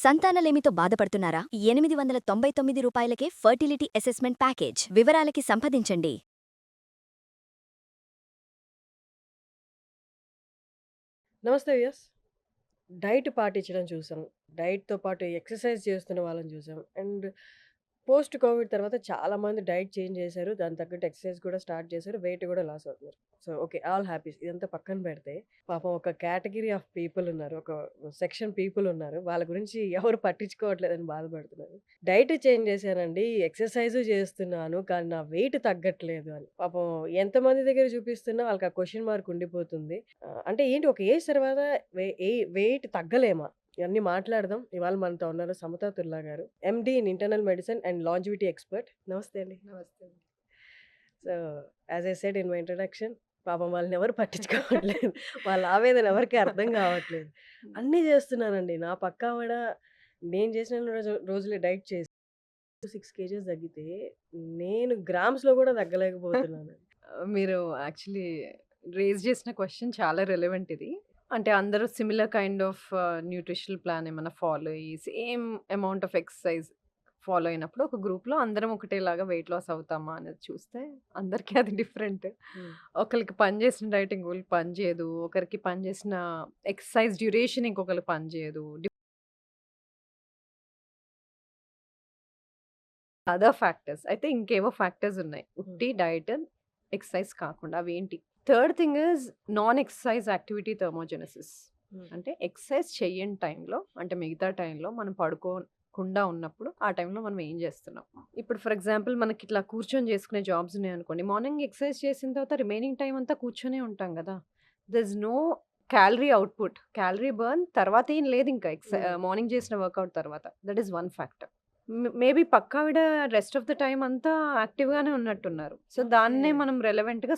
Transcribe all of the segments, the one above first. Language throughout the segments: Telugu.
సంతానలేమితో బాధపడుతున్నారా? 899 రూపాయలకే ఫర్టిలిటీ అసెస్మెంట్ ప్యాకేజ్. వివరాలకి సంప్రదించండి. నమస్తే వ్యూయర్స్. డైట్ పాటించడం చూసాం. డైట్‌తో పాటు ఎక్సర్సైజ్ చేస్తున్న వాళ్ళని చూసాం. అండ్ పోస్ట్ కోవిడ్ తర్వాత చాలామంది డైట్ చేంజ్ చేశారు. దానికి తగ్గట్టు ఎక్సర్సైజ్ కూడా స్టార్ట్ చేశారు. వెయిట్ కూడా లాస్ అవుతున్నారు. So, okay. All happies. ఇదంతా పక్కన పెడితే పాపం ఒక కేటగరీ ఆఫ్ పీపుల్ ఉన్నారు. ఒక సెక్షన్ పీపుల్ ఉన్నారు. వాళ్ళ గురించి ఎవరు పట్టించుకోవట్లేదని బాధపడుతున్నారు. డైట్ చేంజ్ చేశానండి. ఎక్సర్సైజు చేస్తున్నాను. కానీ నా వెయిట్ తగ్గట్లేదు అని. పాపం ఎంతమంది దగ్గర చూపిస్తున్నా వాళ్ళకి ఆ క్వెషన్ మార్క్ ఉండిపోతుంది. అంటే ఏంటి ఒక ఏజ్ తర్వాత వెయిట్ తగ్గలేమా? ఇవన్నీ మాట్లాడదాం. ఇవాళ మనతో ఉన్నారు సమతాతుల్లా గారు. MD in internal medicine and longevity expert. నమస్తే అండి. నమస్తే. So, as I said in my introduction, పాపం వాళ్ళని ఎవరు పట్టించుకోవట్లేదు. వాళ్ళ ఆవేదన ఎవరికీ అర్థం కావట్లేదు. అన్నీ చేస్తున్నానండి. నా పక్కావిడ నేను చేసిన రోజులే డైట్ చేసి 6 కేజీస్ తగ్గితే, నేను గ్రామ్స్‌లో కూడా తగ్గలేకపోతున్నాను. మీరు యాక్చువల్లీ రేజ్ చేసిన క్వెషన్ చాలా రిలవెంట్ ఇది. అంటే అందరూ similar kind of nutritional plan ఏమన్నా ఫాలో అయ్యి, same amount of exercise follow అయినప్పుడు ఒక గ్రూప్‌లో అందరం ఒకటేలాగా వెయిట్ లాస్ అవుతామా అనేది చూస్తే అందరికీ అది డిఫరెంట్. ఒకళ్ళకి పనిచేసిన డైట్ ఇంకొకళ్ళకి పనిచేయదు. ఒకరికి పనిచేసిన ఎక్సర్సైజ్ డ్యూరేషన్ ఇంకొకళ్ళకి పనిచేయదు. Other factors. అయితే ఇంకేవో ఫ్యాక్టర్స్ ఉన్నాయి. ఉట్టి డైట్, ఎక్సర్సైజ్ కాకుండా. అవేంటి? Third thing is non exercise activity thermogenesis. అంటే ఎక్సర్సైజ్ చెయ్యని టైంలో, అంటే మిగతా టైంలో మనం పడుకోకుండా ఉన్నప్పుడు, ఆ టైంలో మనం ఏం చేస్తున్నాం? ఇప్పుడు ఫర్ ఎగ్జాంపుల్ మనకి ఇట్లా కూర్చొని చేసుకునే జాబ్స్ ఉన్నాయనుకోండి. మార్నింగ్ ఎక్సర్సైజ్ చేసిన తర్వాత రిమైనింగ్ టైం అంతా కూర్చొనే ఉంటాం కదా! There is no calorie output. Calorie burn తర్వాత ఏం లేదు ఇంకా మార్నింగ్ చేసిన వర్కౌట్ తర్వాత. That is one factor. Maybe పక్కావిడ రెస్ట్ ఆఫ్ ద టైమ్ అంతా యాక్టివ్‌గానే ఉన్నట్టున్నారు. సో, దాన్నే ఓకే. మనం రెలెవెంట్‌గా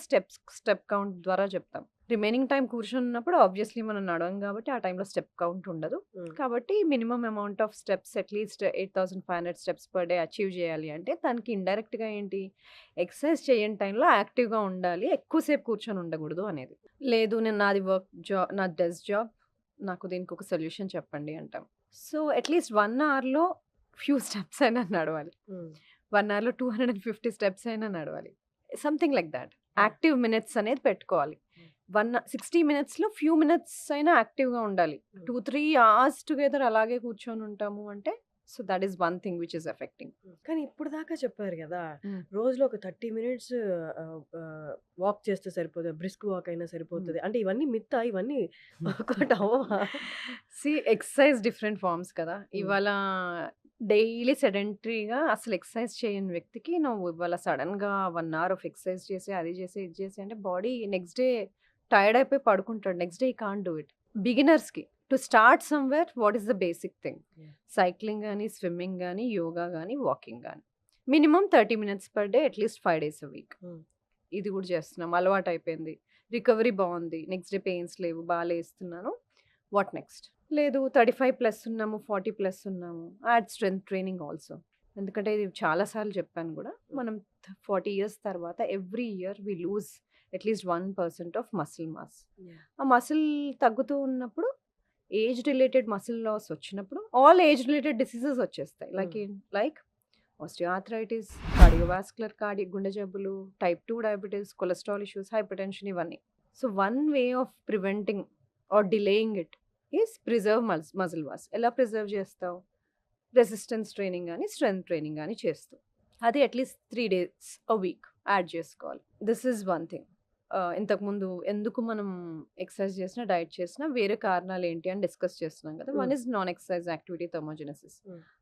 స్టెప్ కౌంట్ ద్వారా చెప్తాం. రిమైనింగ్ టైమ్ కూర్చున్నప్పుడు ఆబ్వియస్లీ మనం నడవం కాబట్టి ఆ టైంలో స్టెప్ కౌంట్ ఉండదు. కాబట్టి minimum amount of steps at least 8500 steps per day achieve చేయాలి అంటే దానికి ఇండైరెక్ట్‌గా ఏంటి? ఎక్సర్సైజ్ చేయని టైంలో యాక్టివ్‌గా ఉండాలి. ఎక్కువసేపు కూర్చొని ఉండకూడదు అనేది. లేదు నేను నాది డెస్క్ జాబ్. నాకు దీనికి ఒక సొల్యూషన్ చెప్పండి అంటాం. సో, అట్‌లీస్ట్ 1 అవర్‌లో ఫ్యూ స్టెప్స్ అయినా నడవాలి. 1 అవర్‌లో 250 స్టెప్స్ అయినా నడవాలి. Something like that. Active minutes అనేది పెట్టుకోవాలి. 60 మినిట్స్‌లో ఫ్యూ మినిట్స్ అయినా యాక్టివ్‌గా ఉండాలి. 2, 3 అవర్స్ టుగెదర్ అలాగే కూర్చొని ఉంటాము అంటే, so that is one thing which is affecting. కానీ ఇప్పుడు దాకా చెప్పారు గదా! రోజులో ఒక 30 మినిట్స్ వాక్ చేస్తే సరిపోదా? బ్రిస్క్ వాక్ అయినా సరిపోతది. అంటే ఇవన్నీ మిత్తా? ఇవన్నీ వర్కౌట్ అవ్వవా? ఎక్సర్సైజ్ డిఫరెంట్ ఫార్మ్స్ కదా! ఇవాళ డైలీ సెడెంటరీగా అసలు ఎక్సర్సైజ్ చేయని వ్యక్తికి నువ్వు ఇవాళ సడెన్‌గా 1 అవర్ ఆఫ్ ఎక్సర్సైజ్ చేసి, అది చేసి, ఇది చేసి అంటే బాడీ నెక్స్ట్ డే టైర్డ్ అయిపోయి పడుకుంటాడు. Next day he can't do it. బిగినర్స్‌కి to start somewhere what is the basic thing? Cycling గాని, స్విమ్మింగ్ గాని, యోగా గాని, వాకింగ్ గాని. Minimum 30 minutes per day at least 5 days a week. ఇది కూడా చేస్తున్నాం. అలవాటయిపోయింది. రికవరీ బావుంది. నెక్స్ట్ డే పెయిన్స్ లేవు. లేస్తున్నాను. What next? లేదు 35+ ఉన్నాము, 40+ ఉన్నాము. Add strength training also. ఎందుకంటే ఇది చాలా సార్లు చెప్పాను గూడా. మనం 40 ఇయర్స్ తర్వాత every year we lose at least 1% of muscle mass. ఆ మసిల్ తగ్గుతూ ఉన్నప్పుడు ఏజ్ రిలేటెడ్ మసిల్ లాస్ వచ్చినప్పుడు ఆల్ ఏజ్ రిలేటెడ్ డిసీజెస్ వచ్చేస్తాయి. లైక్ ఆస్టియోఆర్థరైటిస్, గుండె జబ్బులు, type 2 diabetes, cholesterol issues, hypertension ఇవన్నీ. So, one way of preventing or delaying it is preserve muscle mass. ఎలా ప్రిజర్వ్ చేస్తావు? రెసిస్టెన్స్ ట్రైనింగ్ గాని, స్ట్రెంత్ ట్రైనింగ్ గాని చేస్తూ. అది at least 3 days a week add చేసుకోవాలి. This is one thing. ఇంతకుముందు ఎందుకు మనం ఎక్సర్సైజ్ చేసినా, డైట్ చేసినా వేరే కారణాలు ఏంటి అని డిస్కస్ చేస్తున్నాం కదా! One is non exercise activity thermogenesis.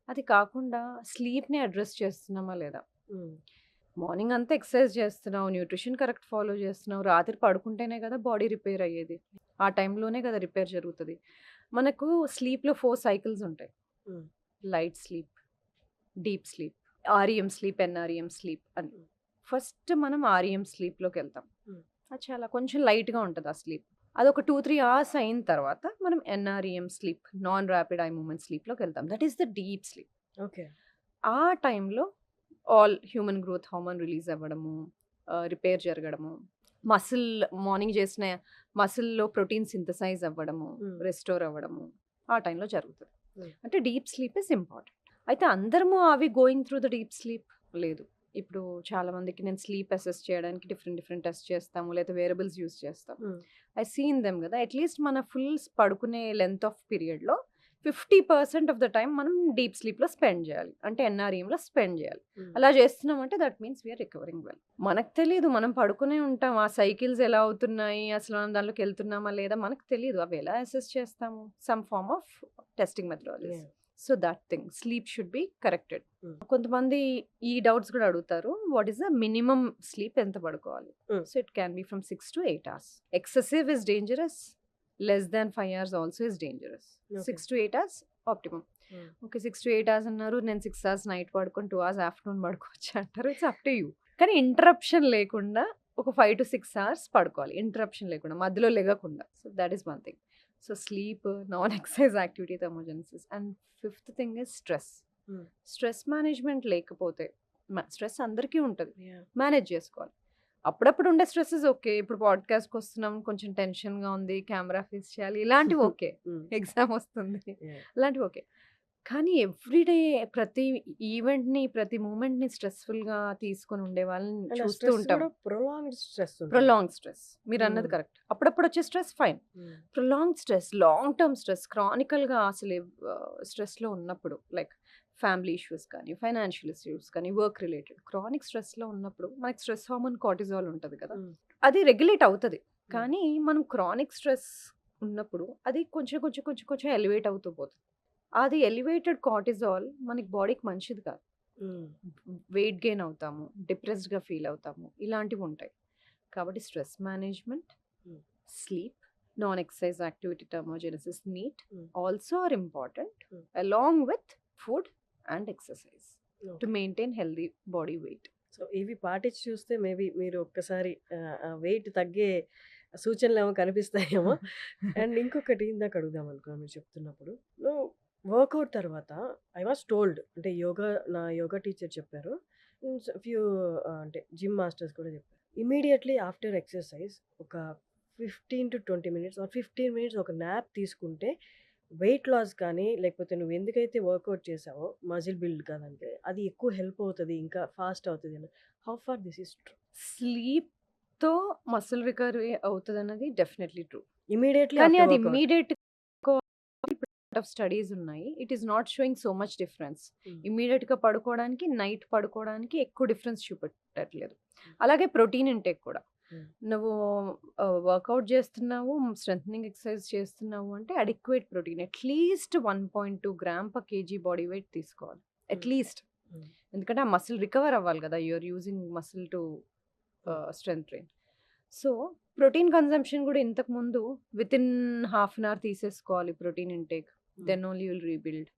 అది కాకుండా స్లీప్‌ని అడ్రెస్ చేస్తున్నామా లేదా? మార్నింగ్ అంతా ఎక్సర్సైజ్ చేస్తున్నావు, న్యూట్రిషన్ కరెక్ట్ ఫాలో చేస్తున్నావు. రాత్రి పడుకుంటేనే కదా బాడీ రిపేర్ అయ్యేది. ఆ టైంలోనే కదా రిపేర్ జరుగుతది. మనకు స్లీప్‌లో 4 సైకిల్స్ ఉంటాయి. Light sleep, deep sleep, REM sleep, NREM sleep అని. ఫస్ట్ మనం ఆర్‌ఈఎం స్లీప్‌లోకెళ్తాం. అది చాలా కొంచెం లైట్‌గా ఉంటది ఆ స్లీప్. అదొక 2, 3 అవర్స్ అయిన తర్వాత మనం NREM sleep, non rapid eye movement స్లీప్‌లోకెళ్తాం. That is the deep sleep. Okay. ఆ టైంలో all human growth hormone release అవ్వడము, రిపేర్ జరగడము, మార్నింగ్ చేసిన మసిల్‌లో ప్రోటీన్ సింథసైజ్ అవ్వడము, రెస్టోర్ అవ్వడము ఆ టైంలో జరుగుతది. Hmm. అంటే డీప్ స్లీప్ ఇస్ ఇంపార్టెంట్. అయితే అందరము అవి going through the deep sleep లేదు. ఇప్పుడు చాలా మందికి నేను స్లీప్ అసెస్ చేయడానికి డిఫరెంట్ టెస్ట్ చేస్తాము, లేదా వేరియబుల్స్ యూస్ చేస్తాము. Hmm. ఐ సీన్ దెమ్ కదా, అట్లీస్ట్ మన ఫుల్ పడుకునే లెంత్ ఆఫ్ పీరియడ్లో 50% ఆఫ్ ద టైం మనం డీప్ స్లీప్లో స్పెండ్ చేయాలి, అంటే ఎన్ఆర్ఈఎంలో స్పెండ్ చేయాలి. Hmm. అలా చేస్తున్నామంటే that means we're recovering well. మనకు తెలియదు, మనం పడుకునే ఉంటాం, ఆ సైకిల్స్ ఎలా అవుతున్నాయి, అసలు మనం దాంట్లోకి వెళ్తున్నామా లేదా మనకు తెలియదు. అవి ఎలా అసెస్ చేస్తాము? Some form of testing methodologies. Yeah. So that thing sleep should be corrected. Hmm. కొంతమంది ఈ డౌట్స్ కూడా అడుగుతారు, what is the minimum sleep ఎంత పడుకోవాలి? Hmm. So it can be from 6 to 8 hours. Excessive is dangerous, less than 5 hours also is dangerous. Okay. 6 to 8 hours optimum. Hmm. Okay, 6 to 8 hours అన్నారు, నేను 6 hours నైట్ పడుకొని 2 hours ఆఫ్టర్నూన్ పడుకోవచ్చు అంటారు. It's up to you. కానీ ఇంటరప్షన్ లేకుండా ఒక 5 to 6 hours పడుకోవాలి, ఇంటరప్షన్ లేకుండా, మధ్యలో లెగకుండా. So that is one thing. So sleep, non exercise activity, thermogenesis. And fifth thing is stress. Hmm. Stress management లేకపోతే, స్ట్రెస్ అందరికీ ఉంటుంది, Yeah. మేనేజ్ చేసుకోవాలి. అప్పుడప్పుడు ఉండే స్ట్రెస్సెస్ ఓకే, ఇప్పుడు పాడ్కాస్ట్కి వస్తున్నాం, కొంచెం టెన్షన్గా ఉంది, కెమెరా ఫేస్ చేయాలి, ఇలాంటివి ఓకే. Hmm. ఎగ్జామ్ వస్తుంది, Yeah. ఇలాంటివి ఓకే. కానీ ఎవ్రీడే ప్రతి ఈవెంట్ని, ప్రతి మూమెంట్ని స్ట్రెస్ఫుల్గా తీసుకొని ఉండే వాళ్ళని And ఆ చూస్తూ stress ఉంటాం. కూడా prolonged stress ఉంటుంది. ప్రొలాంగ్ స్ట్రెస్, మీరు అన్నది Hmm. కరెక్ట్. అప్పుడప్పుడు వచ్చే stress fine. Hmm. Prolong stress, long term stress, క్రానికల్గా అసలు స్ట్రెస్లో ఉన్నప్పుడు, లైక్ ఫ్యామిలీ ఇష్యూస్ కానీ, ఫైనాన్షియల్ ఇష్యూస్ కానీ, వర్క్ రిలేటెడ్ క్రానిక్ స్ట్రెస్లో ఉన్నప్పుడు మనకి స్ట్రెస్ హార్మోన్ కార్టిజాల్ ఉంటుంది కదా, Hmm. అది రెగ్యులేట్ అవుతుంది. కానీ మనం క్రానిక్ స్ట్రెస్ ఉన్నప్పుడు అది కొంచెం ఎలివేట్ అవుతూ పోతుంది. అది ఎలివేటెడ్ కార్టిజాల్ మనకి బాడీకి మంచిది కాదు. Hmm. వెయిట్ గెయిన్ అవుతాము, డిప్రెస్డ్గా ఫీల్ అవుతాము, ఇలాంటివి ఉంటాయి. కాబట్టి stress management, Hmm. Sleep, non exercise activity, thermogenesis, NEAT Hmm. Also are important, Hmm. Along with food and exercise to Okay. Maintain healthy body weight. So ఇవి పాటించి చూస్తే మేబీ మీరు ఒక్కసారి వెయిట్ తగ్గే సూచనలు ఏమో కనిపిస్తాయేమో. అండ్ ఇంకొకటి ఇందాక అడుగుదాం అనుకున్నాను మీరు చెప్తున్నప్పుడు, వర్కౌట్ తర్వాత ఐ వాస్ టోల్డ్, అంటే నా యోగా టీచర్ చెప్పారు, ఫ్యూ అంటే జిమ్ మాస్టర్స్ కూడా చెప్పారు, ఇమీడియట్లీ ఆఫ్టర్ ఎక్సర్సైజ్ ఒక 15 to 20 minutes ఆర్ 15 minutes ఒక న్యాప్ తీసుకుంటే వెయిట్ లాస్ కానీ, లేకపోతే నువ్వు ఎందుకైతే వర్కౌట్ చేసావో మజిల్ బిల్డ్ కాదంటే అది ఎక్కువ హెల్ప్ అవుతుంది, ఇంకా ఫాస్ట్ అవుతుంది అని. How far this is true? స్లీప్తో మసిల్ రికవరీ అవుతుంది అన్నది డెఫినెట్లీ ట్రూ. ఇమీడియట్లీ కానీ అది ఇమ్మీడియట్ ఆఫ్ స్టడీస్ ఉన్నాయి, it is not showing so much difference. ఇమ్మీడియట్గా పడుకోవడానికి, నైట్ పడుకోవడానికి ఎక్కువ డిఫరెన్స్ చూపెట్టట్లేదు. అలాగే ప్రోటీన్ ఇంటేక్ కూడా, నువ్వు వర్కౌట్ చేస్తున్నావు, స్ట్రెంథనింగ్ ఎక్సర్సైజ్ చేస్తున్నావు అంటే adequate protein, at least 1.2 grams per kg body weight తీసుకోవాలి అట్లీస్ట్. ఎందుకంటే ఆ మసిల్ రికవర్ అవ్వాలి కదా, you are using muscle to strength train. So protein consumption కూడా ఇంతకుముందు within half an hour తీసేసుకోవాలి protein intake, then only will rebuild,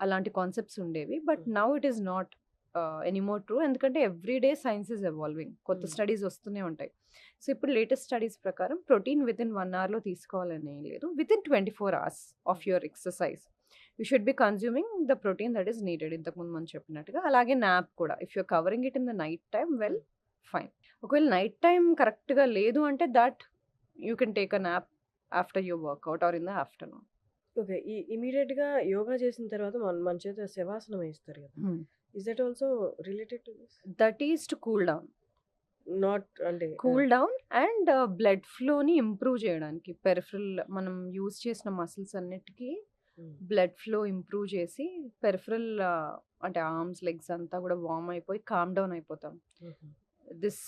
అలాంటి కాన్సెప్ట్స్ ఉండేవి. But now it is not anymore true, ఎందుకంటే ఎవ్రీడే సైన్స్ ఇస్ ఎవాల్వింగ్, కొత్త స్టడీస్ వస్తూనే ఉంటాయి. సో ఇప్పుడు లేటెస్ట్ స్టడీస్ ప్రకారం ప్రోటీన్ విత్ ఇన్ 1 hourలో తీసుకోవాలని లేదు, within 24 hours of your exercise you should be consuming the protein that is needed. ఇంతకుముందు మనం చెప్పినట్టుగా. అలాగే నాప్ కూడా, if you're covering it in the night time, well fine. ఒకవేళ నైట్ టైం కరెక్ట్గా లేదు అంటే that you can take a nap after your workout or in the afternoon. Okay. ఇమీడియట్‌గా యోగా చేసిన తర్వాత మన చేత శవాసనం వేస్తారు కదా! Is that also related to this? That is to cool down. Not అంటే కూల్ డౌన్ అండ్ బ్లడ్ ఫ్లోని ఇంప్రూవ్ చేయడానికి, పెరిఫరల్ మనం యూజ్ చేసిన మసిల్స్ అన్నిటికీ బ్లడ్ ఫ్లో ఇంప్రూవ్ చేసి, పెరిఫరల్ అంటే ఆర్మ్స్, లెగ్స్ అంతా కూడా వార్మ్ అయిపోయి కామ్ డౌన్ అయిపోతాం. దిస్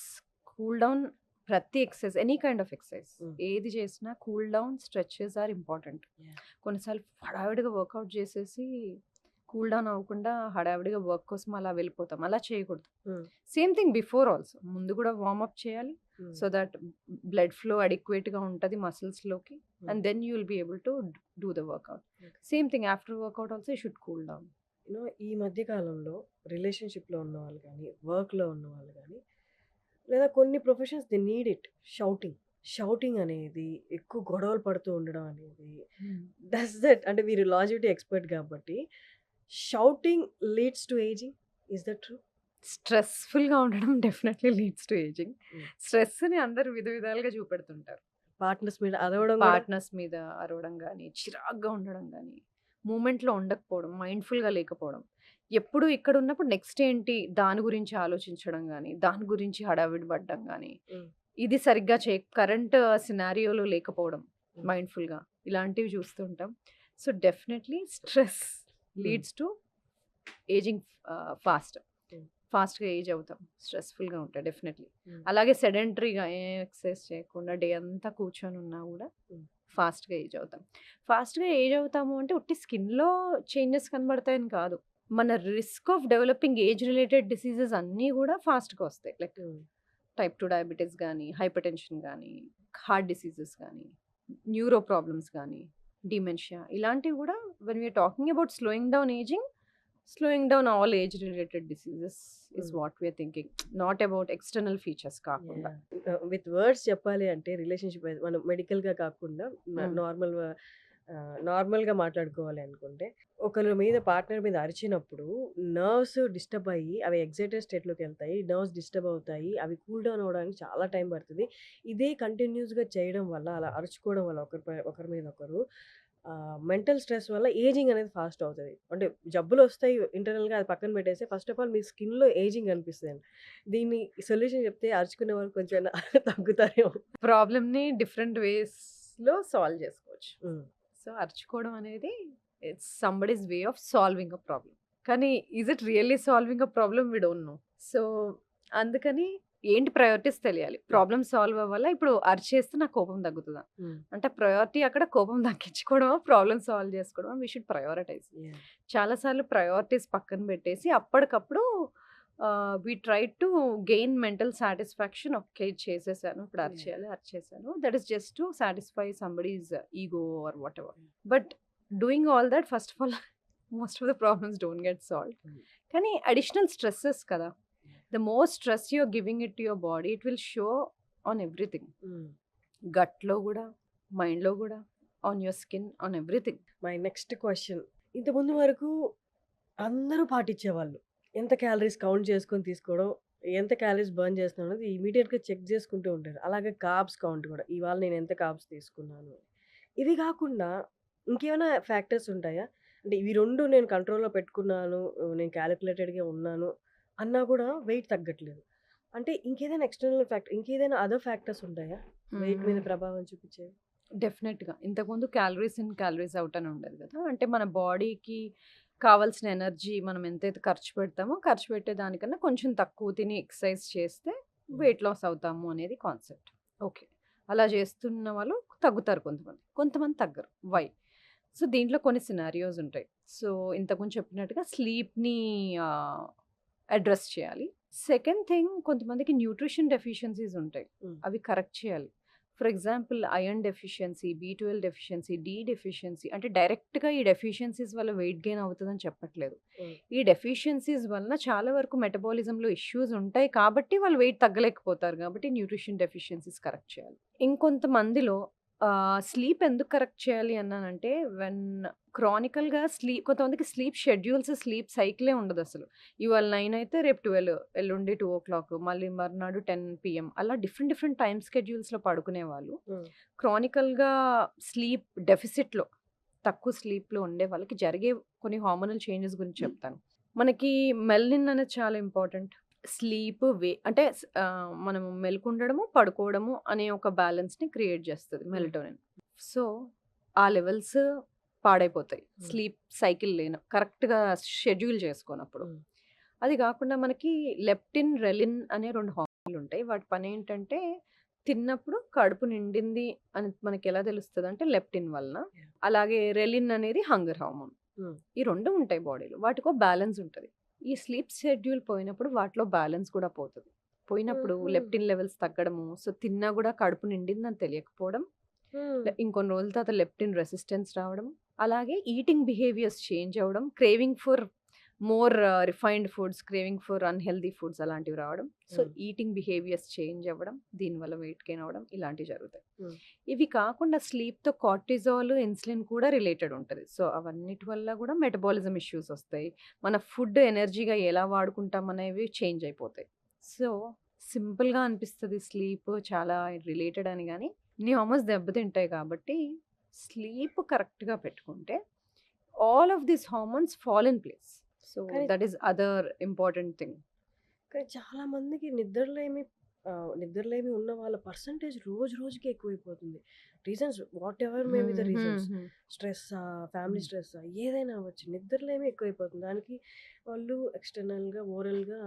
కూల్ డౌన్ ప్రతి exercise, any kind of exercise ఏది చేసినా cool down, stretches are important. కొన్నిసార్లు హడావిడిగా వర్కౌట్ చేసేసి కూల్ డౌన్ అవ్వకుండా హడావిడిగా వర్క్ కోసం అలా వెళ్ళిపోతాం, అలా చేయకూడదు. సేమ్ థింగ్ బిఫోర్ ఆల్సో, ముందు కూడా వార్మప్ చేయాలి సో దట్ బ్లడ్ ఫ్లో అడిక్వేట్గా ఉంటుంది మసిల్స్లోకి, and then you will be able to do the workout. Same thing after workout also you should cool down. ఈ మధ్య కాలంలో రిలేషన్షిప్లో ఉన్న వాళ్ళు కానీ, వర్క్లో ఉన్న వాళ్ళు కానీ, లేదా కొన్ని professions they need it, shouting అనేది, ఎక్కువ గొడవలు పడుతూ ఉండడం అనేది, డస్ దట్, అంటే మీరు లాజివిటీ ఎక్స్పర్ట్ కాబట్టి, shouting leads to ageing, is that true? స్ట్రెస్ఫుల్గా ఉండడం డెఫినెట్లీ లీడ్స్ టు ఏజింగ్. స్ట్రెస్ని అందరు విధాలుగా చూపెడుతుంటారు. పార్ట్నర్స్ మీద అరవడం, పార్ట్నర్స్ మీద అరవడం కానీ, చిరాగ్గా ఉండడం కానీ, మూమెంట్‌లో ఉండకపోవడం, మైండ్‌ఫుల్‌గా లేకపోవడం. ఎప్పుడు ఇక్కడ ఉన్నప్పుడు నెక్స్ట్ ఏంటి దాని గురించి ఆలోచించడం గానీ, దాని గురించి హడావిడి పడడం గానీ, హ్మ్. ఇది సరిగ్గా కరెంట్ సినారియోలో లేకపోవడం హ్మ్. మైండ్‌ఫుల్‌గా ఇలాంటివి చూస్తూ ఉంటాం. సో, డెఫినెట్‌లీ స్ట్రెస్ హ్మ్. Leads to ageing fast. హ్మ్. ఫాస్ట్‌గా ఏజ్ అవుతాం. స్ట్రెస్‌ఫుల్‌గా ఉంటాయి డెఫినెట్‌లీ. హ్మ్. అలాగే సెడెంటరీగా ఏ ఎక్సర్సైజ్ చేయకుండా డే అంతా కూర్చొని ఉన్నా గూడా హ్మ్. ఫాస్ట్‌గా ఏజ్ అవుతాం. ఫాస్ట్‌గా ఏజ్ అవుతాము అంటే ఉట్టి స్కిన్‌లో చేంజెస్ కనబడతాయని కాదు. మన risk of developing age related diseases అన్నీ గూడా ఫాస్ట్‌గా వస్తాయి. Like hmm. టైప్ 2 డయాబెటిస్ గానీ, హైపర్‌టెన్షన్ గానీ, హార్ట్ డిసీజెస్ గానీ, న్యూరో ప్రాబ్లమ్స్ గానీ, డిమెన్షియా ఇలాంటివి గూడా when we are talking about slowing down all age related diseases is hmm. What we are thinking. Not about external features కాకుండా. విత్ వర్డ్స్ చెప్పాలి అంటే రిలేషన్‌షిప్ మనం మెడికల్‌గా కాకుండా హ్మ్. నార్మల్‌గా మాట్లాడుకోవాలి అనుకుంటే, ఒకళ్ళ మీద పార్ట్నర్ మీద అరిచినప్పుడు నర్వ్స్ డిస్టర్బ్ అయ్యి, అవి ఎక్సైటెడ్ స్టేట్‌లోకెళ్తాయి. నర్వ్స్ డిస్టర్బ్ అవుతాయి. అవి కూల్ డౌన్ అవ్వడానికి చాలా టైం పడతది. ఇదే కంటిన్యూస్‌గా చేయడం వల్ల, అలా అరుచుకోవడం వల్ల ఒకరి మీద ఒకరు మెంటల్ స్ట్రెస్ వల్ల ఏజింగ్ అనేది ఫాస్ట్ అవుతది. అంటే జబ్బులొస్తాయి ఇంటర్నల్‌గా అది పక్కన పెట్టేసి ఫస్ట్ ఆఫ్ ఆల్ మీ స్కిన్‌లో ఏజింగ్ కనిపిస్తదండి. దీన్ని సొల్యూషన్ చెప్తే అరుచుకునే వాళ్ళు కొంచెమైనా తగ్గుతారేమో. ప్రాబ్లమ్‌ని డిఫరెంట్ వేస్‌లో సాల్వ్ చేసుకోవచ్చు. హ్మ్. సో, అరుచుకోవడం అనేది it's somebody's way of solving a problem. కానీ is it really solving a problem? We don't know. So, అందుకని ఏంటి ప్రయారిటీస్ తెలియాలి. ప్రాబ్లమ్ సాల్వ్ అవ్వాలా? ఇప్పుడు అరిచేస్తే నాకు కోపం తగ్గుతదా? హ్మ్. అంటే ప్రయారిటీ అక్కడ కోపం తగ్గించుకోవడమా? ప్రాబ్లమ్ సాల్వ్ చేసుకోవడమా? We should prioritise. యాహ్! చాలా సార్లు ప్రయారిటీస్ పక్కన పెట్టేసి అప్పటికప్పుడు we try to gain mental satisfaction. Okay. ఇది చేసేసాను. ఇప్పుడు యాహ్! అరిచేయాలి, అరిచేసాను. That is just to satisfy somebody's ego or whatever. But doing all that first of all most of the problems don't get solved. Hmm. కానీ అడిషనల్ స్ట్రెసెస్ కదా! The more stress you are giving it to your body it will show on everything. హ్మ్. గట్‌లో గూడా, మైండ్‌లో గూడా, on your skin, on everything. My next question. ఇంతకుముందు వరకు అందరూ పాటించేవాళ్ళు. ఎంత క్యాలరీస్ కౌంట్ చేసుకొని తీసుకోవడం, ఎంత క్యాలరీస్ బర్న్ చేస్తున్నాం అనేది ఇమ్మీడియేట్‌గా చెక్ చేసుకుంటూ ఉంటారు. అలాగే కార్బ్స్ కౌంట్ కూడా. ఇవాళ నేను ఎంత కార్బ్స్ తీసుకున్నాను అని. ఇవి కాకుండా ఇంకేమైనా ఫ్యాక్టర్స్ ఉంటాయా? అంటే ఇవి 2 నేను కంట్రోల్‌లో పెట్టుకున్నాను. నేను కాలిక్యులేటెడ్‌గా ఉన్నాను అన్నా కూడా వెయిట్ తగ్గట్లేదు. అంటే ఇంకేదైనా ఎక్స్‌టర్నల్ ఫ్యాక్టర్ ఇంకేదైనా అదర్ ఫ్యాక్టర్స్ ఉంటాయా? వెయిట్ మీద హ్మ్. ప్రభావం చూపించేవి? డెఫినెట్‌గా. ఇంతకుముందు క్యాలరీస్ ఇన్, క్యాలరీస్ ఔట్ అని ఉండేది గదా! అంటే మన బాడీకి కావాల్సిన ఎనర్జీ మనం ఎంతైతే ఖర్చు పెడతామో, ఖర్చు పెట్టే దానికన్నా కొంచెం తక్కువ తిని ఎక్సర్సైజ్ చేస్తే హ్మ్. వెయిట్ లాస్ అవుతాము అనేది కాన్సెప్ట్. ఓకే. అలా చేస్తున్న వాళ్ళు తగ్గుతారు కొంతమంది. కొంతమంది తగ్గరు. వై? సో, దీంట్లో కొన్ని సినారియోస్ ఉంటాయి. సో, ఇంతకుముందు చెప్పినట్టుగా స్లీప్‌ని ఆహ్, అడ్రెస్ చేయాలి. సెకండ్ థింగ్ కొంతమందికి న్యూట్రిషన్ డెఫిషియన్సీస్ ఉంటాయి. హ్మ్. అవి కరెక్ట్ చేయాలి. ఫర్ ఎగ్జాంపుల్ ఐరన్ డెఫిషియన్సీ, బి12 డెఫిషియన్సీ, డి డెఫిషియన్సీ అంటే డైరెక్ట్‌గా ఈ డెఫిషియన్సీస్ వల్ల వెయిట్ గెయిన్ అవుతదని చెప్పట్లేదు. హ్మ్. ఈ డెఫిషియన్సీస్ వలన చాలా వరకు మెటబాలిజంలో ఇష్యూస్ ఉంటాయి కాబట్టి వాళ్ళు వెయిట్ తగ్గలేకపోతారు కాబట్టి న్యూట్రిషన్ డెఫిషియన్సీస్ కరెక్ట్ చేయాలి. ఇంకొంతమందిలో స్లీప్ ఎందుకు కరెక్ట్ చేయాలి అన్నానంటే వెన్ క్రానికల్‌గా కొంతమందికి స్లీప్ షెడ్యూల్స్, స్లీప్ సైకిలే ఉండదసలు. ఇవాళ 9 అయితే రేపు 12, ఎల్లుండి 2:00 మళ్ళీ మర్నాడు 10 పీఎం అలా డిఫరెంట్ డిఫరెంట్ టైమ్ స్కెడ్యూల్స్‌లో పడుకునేవాళ్ళు. హ్మ్. క్రానికల్‌గా స్లీప్ డెఫిసిట్‌లో తక్కువ స్లీప్‌లో ఉండే వాళ్ళకి జరిగే కొన్ని హార్మోనల్ చేంజెస్ గురించి చెప్తాను. మనకి మెలనిన్ అనేది చాలా ఇంపార్టెంట్. స్లీప్ అంటే మనము మెలుకుండడము, పడుకోవడము అనే ఒక బ్యాలెన్స్‌ని క్రియేట్ చేస్తది హ్మ్. మెలటోనిన్. సో, ఆ లెవెల్స్ పాడైపోతాయి. హ్మ్. స్లీప్ సైకిల్ కరెక్ట్‌గా షెడ్యూల్ చేసుకోనప్పుడు. హ్మ్. అది గాకుండా మనకి లెప్టిన్, రెలిన్ అనే 2 హార్మోన్‌లుంటాయి. వాటి పనేంటంటే తిన్నప్పుడు కడుపు నిండింది అని మనకెలా తెలుస్తదంటే లెప్టిన్ వలన. యాహ్! అలాగే రెలిన్ అనేది హంగర్ హార్మోన్. హ్మ్. ఈ 2 ఉంటాయి బాడీలో. వాటికో బ్యాలెన్స్ ఉంటది. ఈ స్లీప్ షెడ్యూల్ పోయినప్పుడు వాటిలో బ్యాలెన్స్ కూడా పోతది. పోయినప్పుడు హుహు. లెప్టిన్ లెవెల్స్ తగ్గడము, సో తిన్నా గూడా కడుపు నిండిందని తెలియకపోవడం, హ్మ్. ఇంకొన్ని రోజుల తర్వాత లెప్టిన్ రెసిస్టెన్స్ రావడం, అలాగే ఈటింగ్ బిహేవియర్స్ చేంజ్ అవ్వడం, craving for more refined foods, craving for unhealthy foods అలాంటివి రావడం. సో, హ్మ్. ఈటింగ్ బిహేవియర్స్ చేంజ్ అవ్వడం, దీనివల్ల వెయిట్ గెయిన్ అవ్వడం ఇలాంటివి జరుగుతాయి. హ్మ్. ఇవి కాకుండా స్లీప్‌తో కార్టిజాల్, ఇన్సులిన్ కూడా రిలేటెడ్ ఉంటది. సో, అవన్నిటి వల్ల గూడా మెటబాలిజం ఇష్యూస్ ఒస్తాయి. మన ఫుడ్ ఎనర్జీగా ఎలా వాడుకుంటాం అనేవి చేంజ్ అయిపోతాయి. సో, సింపుల్‌గా అనిపిస్తది స్లీప్ చాలా రిలేటెడ్ అని గానీ, ఇన్ని హార్మోన్స్ దెబ్బతింటాయి కాబట్టి, స్లీప్ కరెక్ట్‌గా పెట్టుకుంటే all of these hormones fall in place. So కానీ that is other important thing. కానీ చాలా మందికి నిద్రలేమి ఉన్న వాళ్ళ పర్సంటేజ్ రోజు రోజుకి ఎక్కువైపోతుంది. Reasons whatever may be the reasons. స్ట్రెస్సా, ఫ్యామిలీ స్ట్రెస్సా, ఏదైనా అవ్వచ్చు. నిద్రలేమి ఎక్కువైపోతుంది. దానికి వాళ్ళు ఎక్స్టర్నల్‌గా, ఓరల్‌గా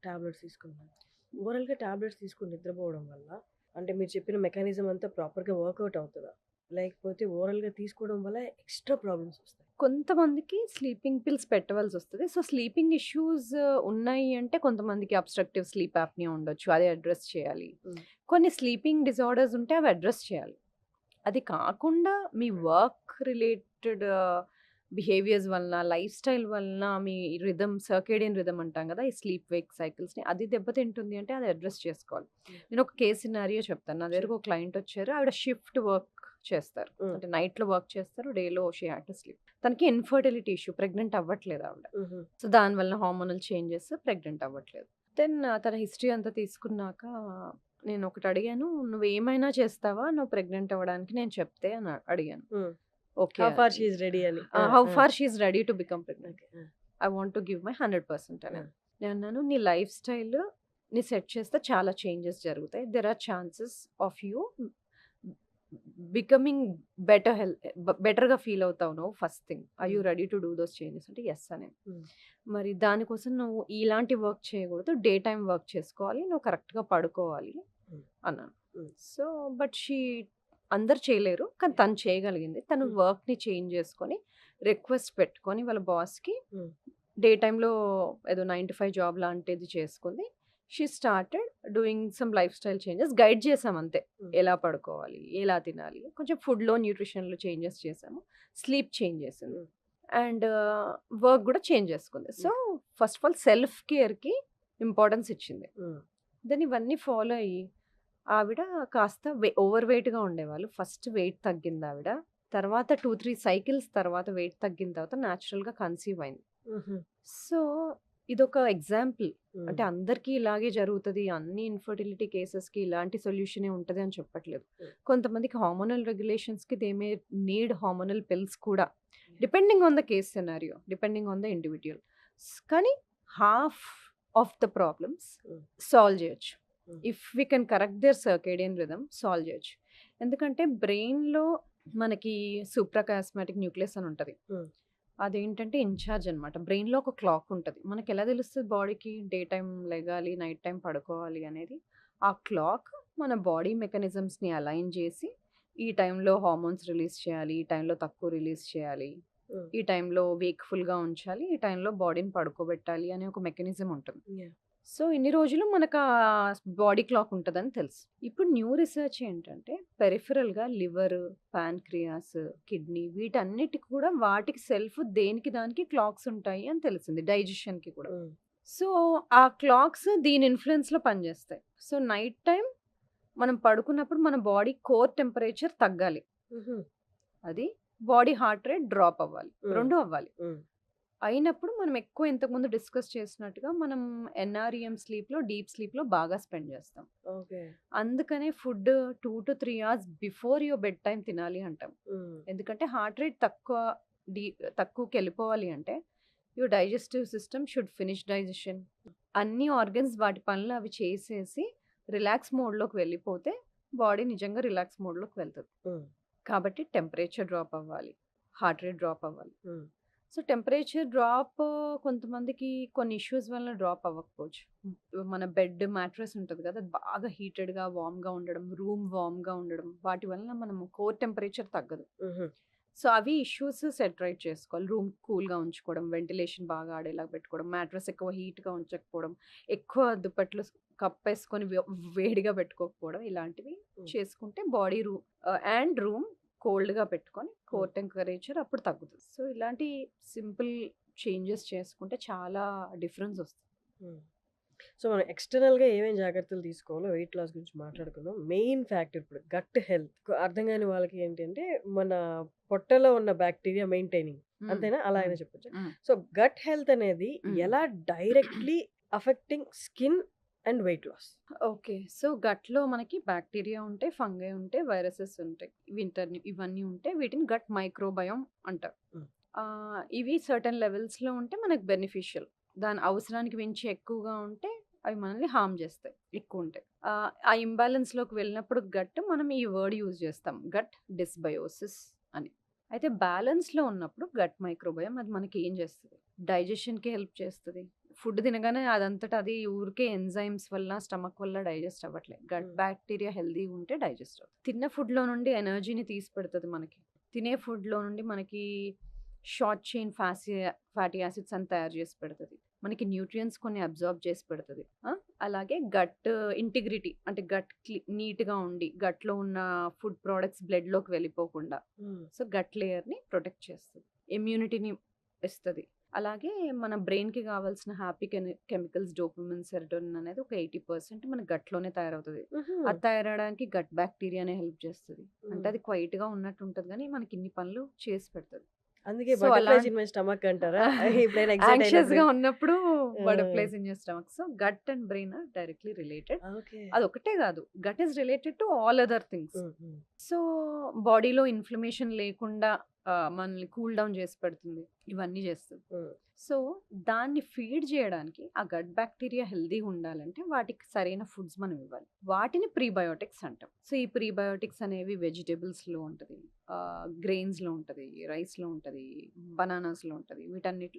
టాబ్లెట్స్ తీసుకుంటున్నారు. ఓరల్‌గా టాబ్లెట్స్ తీసుకొని నిద్రపోవడం వల్ల అంటే మీరు చెప్పిన మెకానిజం అంతా ప్రాపర్‌గా వర్కౌట్ అవుతదా? లేకపోతే ఓరల్‌గా తీసుకోవడం వల్ల ఎక్స్‌ట్రా ప్రాబ్లమ్స్ వస్తాయి? కొంతమందికి స్లీపింగ్ పిల్స్ పెట్టవలసి వస్తుంది. సో స్లీపింగ్ ఇష్యూస్ ఉన్నాయి అంటే కొంతమందికి అబ్స్ట్రక్టివ్ స్లీప్ యాప్నియా ఉండొచ్చు, అది అడ్రస్ చేయాలి. హ్మ్. కొన్ని స్లీపింగ్ డిజార్డర్స్ ఉంటే అవి అడ్రస్ చేయాలి. అది కాకుండా మీ వర్క్ రిలేటెడ్ బిహేవియర్స్ వలన, లైఫ్ స్టైల్ వలన మీ రిథమ్, సర్కేడియన్ రిథమ్ అంటాం కదా, ఈ స్లీప్ వేక్ సైకిల్స్ని, అది దెబ్బతింటుంది అంటే అది అడ్రస్ చేసుకోవాలి. నేను ఒక కేస్ సినారియో చెప్తాను. నా దగ్గరకు ఒక క్లయింట్ వచ్చారు. ఆవిడ షిఫ్ట్ వర్క్ చేస్తారు, అంటే నైట్లో వర్క్ చేస్తారు, డేలో షీ హ్యాడ్ టు స్లీప్. తనకి ఇన్ఫర్టిలిటీ ఇష్యూ, ప్రెగ్నెంట్ అవ్వట్లేదు ఆవిడ. సో దానివల్ల హార్మోనల్ చేంజెస్, ప్రెగ్నెంట్ అవ్వట్లేదు. దెన్ తన హిస్టరీ అంతా తీసుకున్నాక నేను ఒకటి అడిగాను, నువ్వు ఏమైనా చేస్తావా నువ్వు ప్రెగ్నెంట్ అవ్వడానికి నేను చెప్తే అని అడిగాను. Okay, how far she is ready అని. How far she is ready to become pregnant. Okay. I want to give my 100% అని నేను అన్నాను. నీ లైఫ్ స్టైల్ నీ సెట్ చేస్తే చాలా చేంజెస్ జరుగుతాయి. There are chances of you becoming బెటర్గా ఫీల్ అవుతావు నువ్వు. First thing, are you ready to do those changes అంటే ఎస్ అని. మరి దానికోసం నువ్వు ఇలాంటి వర్క్ చేయకూడదు, డే టైం వర్క్ చేసుకోవాలి, నువ్వు కరెక్ట్గా పడుకోవాలి అన్నాను. సో బట్ అందరు చేయలేరు, కానీ తను చేయగలిగింది. తను వర్క్ని చేంజ్ చేసుకొని రిక్వెస్ట్ పెట్టుకొని వాళ్ళ బాస్కి డే టైంలో ఏదో 9 to 5 జాబ్ లాంటిది చేసుకుంది. She started doing some life style changes. Guide చేసాం అంతే, ఎలా పడుకోవాలి, ఎలా తినాలి, కొంచెం ఫుడ్లో న్యూట్రిషన్లో చేంజెస్ చేసాము, స్లీప్ చేంజ్ చేసింది, అండ్ వర్క్ కూడా చేంజ్ చేసుకుంది. So first of all self కేర్కి ఇంపార్టెన్స్ ఇచ్చింది. దెన్ ఇవన్నీ ఫాలో అయ్యి ఆవిడ కాస్త ఓవర్ వెయిట్గా ఉండేవాళ్ళు. ఫస్ట్ వెయిట్ తగ్గింది ఆవిడ. తర్వాత 2-3 సైకిల్స్ తర్వాత వెయిట్ తగ్గిన తర్వాత న్యాచురల్గా కన్సీవ్ అయింది. సో ఇదొక ఎగ్జాంపుల్. అంటే అందరికీ ఇలాగే జరుగుతుంది, అన్ని ఇన్ఫర్టిలిటీ కేసెస్కి ఇలాంటి సొల్యూషనే ఉంటుంది అని చెప్పట్లేదు. కొంతమందికి హార్మోనల్ రెగ్యులేషన్స్కి they may need hormonal pills కూడా, depending on the case scenario, depending on the individual. కానీ half of the problems solve చేయొచ్చు if we can correct their circadian rhythm. Solve చేయొచ్చు. ఎందుకంటే బ్రెయిన్లో మనకి సూప్రాకాస్మాటిక్ న్యూక్లియస్ అని ఉంటుంది. అదేంటంటే ఇన్ఛార్జ్ అనమాట. బ్రెయిన్లో ఒక క్లాక్ ఉంటుంది. మనకి ఎలా తెలుస్తుంది బాడీకి డే టైం లెగాలి, నైట్ టైం పడుకోవాలి అనేది? ఆ క్లాక్ మన బాడీ మెకానిజమ్స్ని అలైన్ చేసి ఈ టైంలో హార్మోన్స్ రిలీజ్ చేయాలి, ఈ టైంలో తక్కువ రిలీజ్ చేయాలి, ఈ టైంలో వేక్ఫుల్గా ఉంచాలి, ఈ టైంలో బాడీని పడుకోబెట్టాలి అనే ఒక మెకానిజం ఉంటుంది. సో ఇన్ని రోజులు మనకు ఆ బాడీ క్లాక్ ఉంటుందని తెలుసు. ఇప్పుడు న్యూ రీసెర్చ్ ఏంటంటే పెరిఫరల్గా లివర్, ప్యాన్క్రియాస్, కిడ్నీ, వీటన్నిటికి కూడా వాటికి సెల్ఫ్ దేనికి దానికి క్లాక్స్ ఉంటాయి అని తెలిసింది, డైజెషన్కి కూడా. సో ఆ క్లాక్స్ దీని ఇన్ఫ్లుయెన్స్లో పనిచేస్తాయి. సో నైట్ టైం మనం పడుకున్నప్పుడు మన బాడీ కోర్ టెంపరేచర్ తగ్గాలి, అది బాడీ హార్ట్ రేట్ డ్రాప్ అవ్వాలి, రెండు అవ్వాలి. అయినప్పుడు మనం ఎక్కువ ఇంతకుముందు డిస్కస్ చేసినట్టుగా మనం ఎన్ఆర్ఈఎం స్లీప్లో, డీప్ స్లీప్లో బాగా స్పెండ్ చేస్తాం. అందుకనే food 2 to 3 hours before your bed time తినాలి అంటాం. ఎందుకంటే హార్ట్ రేట్ తక్కువకి వెళ్ళిపోవాలి అంటే your digestive system should finish digestion. అన్ని ఆర్గన్స్ వాటి పనులు అవి చేసేసి రిలాక్స్ మోడ్లోకి వెళ్ళిపోతే బాడీ నిజంగా రిలాక్స్ మోడ్లోకి వెళ్తుంది. కాబట్టి టెంపరేచర్ డ్రాప్ అవ్వాలి, హార్ట్ రేట్ డ్రాప్ అవ్వాలి. సో టెంపరేచర్ డ్రాప్ కొంతమందికి కొన్ని ఇష్యూస్ వల్ల డ్రాప్ అవ్వకపోవచ్చు. మన బెడ్ మ్యాట్రెస్ ఉంటుంది కదా, అది బాగా హీటెడ్గా వామ్గా ఉండడం, రూమ్ వామ్గా ఉండడం, వాటి వల్ల మనము కోర్ టెంపరేచర్ తగ్గదు. సో అవి ఇష్యూస్ సెట్ రైట్ చేసుకోవాలి. రూమ్ కూల్గా ఉంచుకోవడం, వెంటిలేషన్ బాగా ఆడేలాగా పెట్టుకోవడం, మ్యాట్రెస్ ఎక్కువ హీట్గా ఉంచకపోవడం, ఎక్కువ దుప్పట్లు కప్పేసుకొని వేడిగా పెట్టుకోకపోవడం, ఇలాంటివి చేసుకుంటే బాడీ రూమ్ కోల్డ్గా పెట్టుకొని కోర్ టెంపరేచర్ అప్పుడు తగ్గుతుంది. సో ఇలాంటి సింపుల్ చేంజెస్ చేసుకుంటే చాలా డిఫరెన్స్ వస్తుంది. సో మనం ఎక్స్టర్నల్గా ఏమేమి జాగ్రత్తలు తీసుకోవాలో వెయిట్ లాస్ గురించి మాట్లాడుకుందాం. మెయిన్ ఫ్యాక్టర్ ఇప్పుడు గట్ హెల్త్. అర్థం కాని వాళ్ళకి ఏంటంటే మన పొట్టలో ఉన్న బ్యాక్టీరియా మెయింటైనింగ్, అంతేనా? అలా అయినా చెప్పొచ్చు. సో గట్ హెల్త్ అనేది ఎలా directly affecting skin and weight loss? Okay, so గట్లో మనకి బ్యాక్టీరియా ఉంటాయి, ఫంగై ఉంటాయి, వైరసెస్ ఉంటాయి, ఇవన్నీ ఉంటాయి. వీటిని గట్ మైక్రోబయోమ్ అంటారు. ఇవి సర్టెన్ లెవెల్స్‌లో ఉంటే మనకు బెనిఫిషియల్. దాని అవసరానికి మించి ఎక్కువగా ఉంటే అవి మనల్ని హార్మ్ చేస్తాయి ఎక్కువుంటే. ఆ ఇంబాలెన్స్‌లోకి వెళ్ళినప్పుడు మనం ఈ వర్డ్ యూజ్ చేస్తాం. గట్ డిస్బయోసిస్ అని. అయితే బ్యాలెన్స్‌లో ఉన్నప్పుడు గట్ మైక్రోబయోమ్ అది మనకి ఏం చేస్తది? డైజెషన్‌కి హెల్ప్ చేస్తది. ఫుడ్ తినగానే అదంతట అది ఊరికే ఎంజైమ్స్ వల్ల, స్టమక్ వల్ల డైజెస్ట్ అవ్వట్లే. గట్ హ్మ్. బ్యాక్టీరియా హెల్తీగా ఉంటే డైజెస్ట్ అవుతుంది. తిన్న ఫుడ్‌లో నుండి ఎనర్జీని తీసి పెడతది మనకి. తినే ఫుడ్‌లో నుండి మనకి షార్ట్ చైన్ ఫ్యాటీ యాసిడ్స్ అని తయారు చేసి పెడతది. మనకి న్యూట్రియంట్స్ కొన్ని అబ్జార్బ్ చేసి పెడతది. అలాగే గట్ ఇంటిగ్రిటీ అంటే గట్ నీట్‌గా ఉండి, గట్‌లో ఉన్న ఫుడ్ ప్రొడక్ట్స్ బ్లడ్‌లోకి వెళ్ళిపోకుండా హ్మ్. సో, గట్ లేయర్‌ని ప్రొటెక్ట్ చేస్తది. ఇమ్యూనిటీని ఇస్తది. అలాగే మన బ్రెయిన్‌కి కావాల్సిన హ్యాపీ కెమికల్స్ డోపమైన్, సెరటోనిన్ అనేది ఒక 80% మన గట్‌లోనే తయారవుతది. హుహు. అది తయారవ్వడానికి గట్ బ్యాక్టీరియానే హెల్ప్ చేస్తది. అంటే హ్మ్. అది క్వైట్‌గా ఉన్నట్టు ఉంటది గానీ, మనకి ఇన్ని పనులు చేసి పెడతది. అందుకే so, butterflies in my stomach అంటారా? ఎప్పుడైనా ఎక్సైట్ అయినప్పుడు? యాంగ్షియస్‌గా ఉన్నప్పుడు ఆ! Butterflies in your stomach. So, gut and brain are directly related. Okay. అదొక్కటే గాదు. Gut is related to all other things. Hmm. Hmm. So, బాడీలో ఇన్‌ఫ్లమేషన్ లేకుండా మనల్ని కూల్ డౌన్ చేసి పెడుతుంది. ఇవన్నీ చేస్తది. హ్మ్. సో, దాన్ని ఫీడ్ చేయడానికి ఆ గట్ బ్యాక్టీరియా హెల్తీగా ఉండాలంటే వాటికి సరైన ఫుడ్స్ మనం ఇవ్వాలి. వాటిని ప్రీబయోటిక్స్ అంటాం. సో, ఈ ప్రీబయోటిక్స్ అనేవి వెజిటబుల్స్‌లో ఉంటది. గ్రెయిన్స్‌లో ఉంటది. రైస్‌లో ఉంటది. బనానాస్‌లో ఉంటది.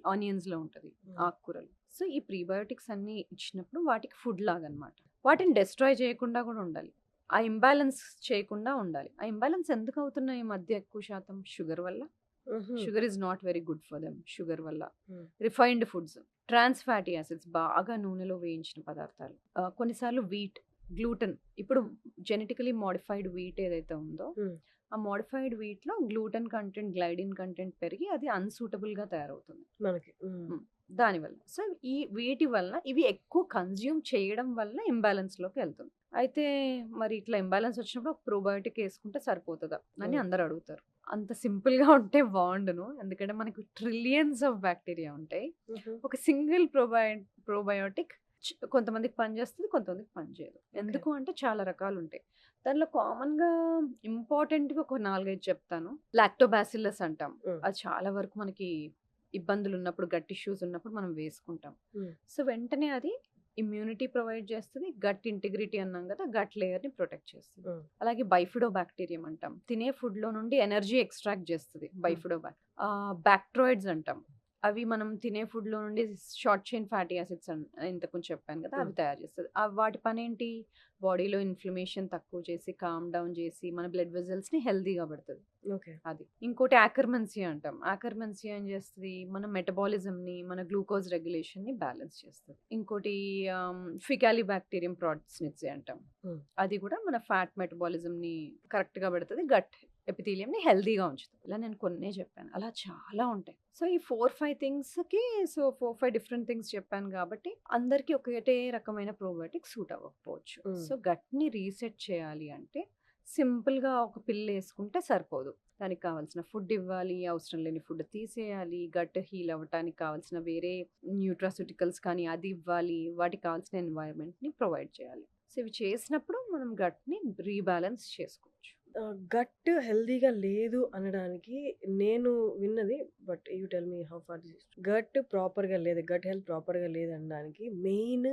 ఆనియన్స్‌లో ఉంటది. హ్మ్. ఆకుకూరలు. సో, ఈ ప్రీబయోటిక్స్ అన్నీ ఇచ్చినప్పుడు వాటికి ఫుడ్ లాగనమాట. వాటిని డెస్ట్రాయ్ చేయకుండా కూడా ఉండాలి. ఆ ఇంబాలెన్స్ చేయకుండా ఉండాలి. ఆ ఇంబాలెన్స్ ఎందుకు అవుతున్నాయి ఈ మధ్య ఎక్కువ శాతం? షుగర్ వల్ల. హుహు. Sugar is not very good for them. Sugar వల్ల. Hmm. Refined foods, trans fatty acids బాగా నూనెలో వేయించిన పదార్థాలు. కొన్నిసార్లు గ్లూటెన్ ఇప్పుడు జెనెటికలీ మోడిఫైడ్ వీట్ ఏదైతే ఉందో, హ్మ్. ఆ మోడిఫైడ్ వీట్‌లో గ్లూటెన్ కంటెంట్, గ్లైడిన్ కంటెంట్ పెరిగి అది అన్‌సూటబుల్‌గా తయారవుతుంది. మనకి. హ్మ్. హ్మ్. దానివల్ల. సో, వీటి వలన ఇవి ఎక్కువ కన్జ్యూమ్ చేయడం వల్ల ఇంబాలెన్స్‌లోకి ఎళ్తుంది. అయితే మరి ఇట్లా ఇంబాలెన్స్ వచ్చినప్పుడు ఒక ప్రోబయోటిక్ ఏసుకుంటే సరిపోతదా? అని హ్మ్. అందరూ అడుగుతారు. అంత సింపుల్‌గా ఉంటే బావుండును. ఎందుకంటే మనకు ట్రిలియన్స్ ఆఫ్ బ్యాక్టీరియా ఉంటాయి. హుహు. ఒక సింగిల్ ప్రోబయోటిక్ కొంతమందికి పనిచేస్తది. కొంతమందికి పనిచేయదు. ఓకే. ఎందుకు అంటే చాలా రకాలుంటాయి. దానిలో కామన్‌గా ఇంపార్టెంట్‌వి ఒక 4, 5 చెప్తాను. లాక్టోబాసిల్లస్ అంటాం. హ్మ్. అది చాలా వరకు మనకి ఇబ్బందులున్నప్పుడు, గట్ ఇష్యూస్ ఉన్నప్పుడు మనం వేసుకుంటాం. హ్మ్. సో, వెంటనే అది ఇమ్యూనిటీ ప్రొవైడ్ చేస్తది. గట్ ఇంటిగ్రిటీ అన్నాం కదా! గట్ లేయర్‌ని ప్రొటెక్ట్ చేస్తది. హ్మ్. అలాగే బైఫిడోబాక్టీరియం అంటాం. తినే ఫుడ్‌లో నుండి ఎనర్జీ ఎక్స్ట్రాక్ట్ చేస్తది హ్మ్. బాక్టీరాయిడ్స్ అంటాం. అవి మనం తినే ఫుడ్‌లో నుండి షార్ట్ చైన్ ఫ్యాటీ యాసిడ్స్ ఇంతకుముందు చెప్పాను కదా! హ్మ్. అవి తయారు చేస్తది. వాటి పనేంటి? బాడీలో ఇన్‌ఫ్లమేషన్ తక్కువ చేసి, కామ్ డౌన్ చేసి, మన బ్లడ్ వెసెల్స్‌ని హెల్తీగా పెడతది. ఓకే. అది. ఇంకోటి యాకర్మన్సియా అంటాం. యాకర్మన్సియా ఏం చేస్తది? మన మెటబాలిజంని, మన గ్లూకోజ్ రెగ్యులేషన్‌ని బ్యాలెన్స్ చేస్తది. ఇంకోటి ఫికాలిబాక్టీరియం ప్రాట్స్నిట్సే అంటాం. హ్మ్. అది కూడా మన ఫ్యాట్ మెటబాలిజంని కరెక్ట్‌గా పెడతది. గట్ ఎపిథీలియంని హెల్తీగా ఉంచుతది. ఇలా నేను కొన్నే చెప్పాను. అలా చాలా ఉంటాయి. సో, ఈ 4, 5 థింగ్స్‌కి 4, 5 డిఫరెంట్ థింగ్స్ చెప్పాను కాబట్టి అందరికి ఒకటే రకమైన ప్రోబయోటిక్ సూట్ అవ్వకపోవచ్చు. హ్మ్. సో, గట్‌ని రీసెట్ చేయాలి అంటే సింపుల్‌గా ఒక పిల్లేసుకుంటే సరిపోదు. దానికి కావాల్సిన ఫుడ్ ఇవ్వాలి. అవసరం లేని ఫుడ్ తీసేయాలి. గట్ హీల్ అవ్వటానికి కావాల్సిన వేరే న్యూట్రాస్యూటికల్స్ కానీ అది ఇవ్వాలి. వాటికి కావాల్సిన ఎన్వైర్న్‌మెంట్‌ని ప్రొవైడ్ చేయాలి. సో, ఇవి చేసినప్పుడు మనం గట్‌ని రీబాలన్స్ చేసుకోవచ్చు. గట్ హెల్తీగా లేదు అనడానికి నేను విన్నది, but you tell me how far this is true. Gut ప్రాపర్‌గా లేదు. గట్ హెల్త్ ప్రాపర్‌గా లేదనడానికి మెయిన్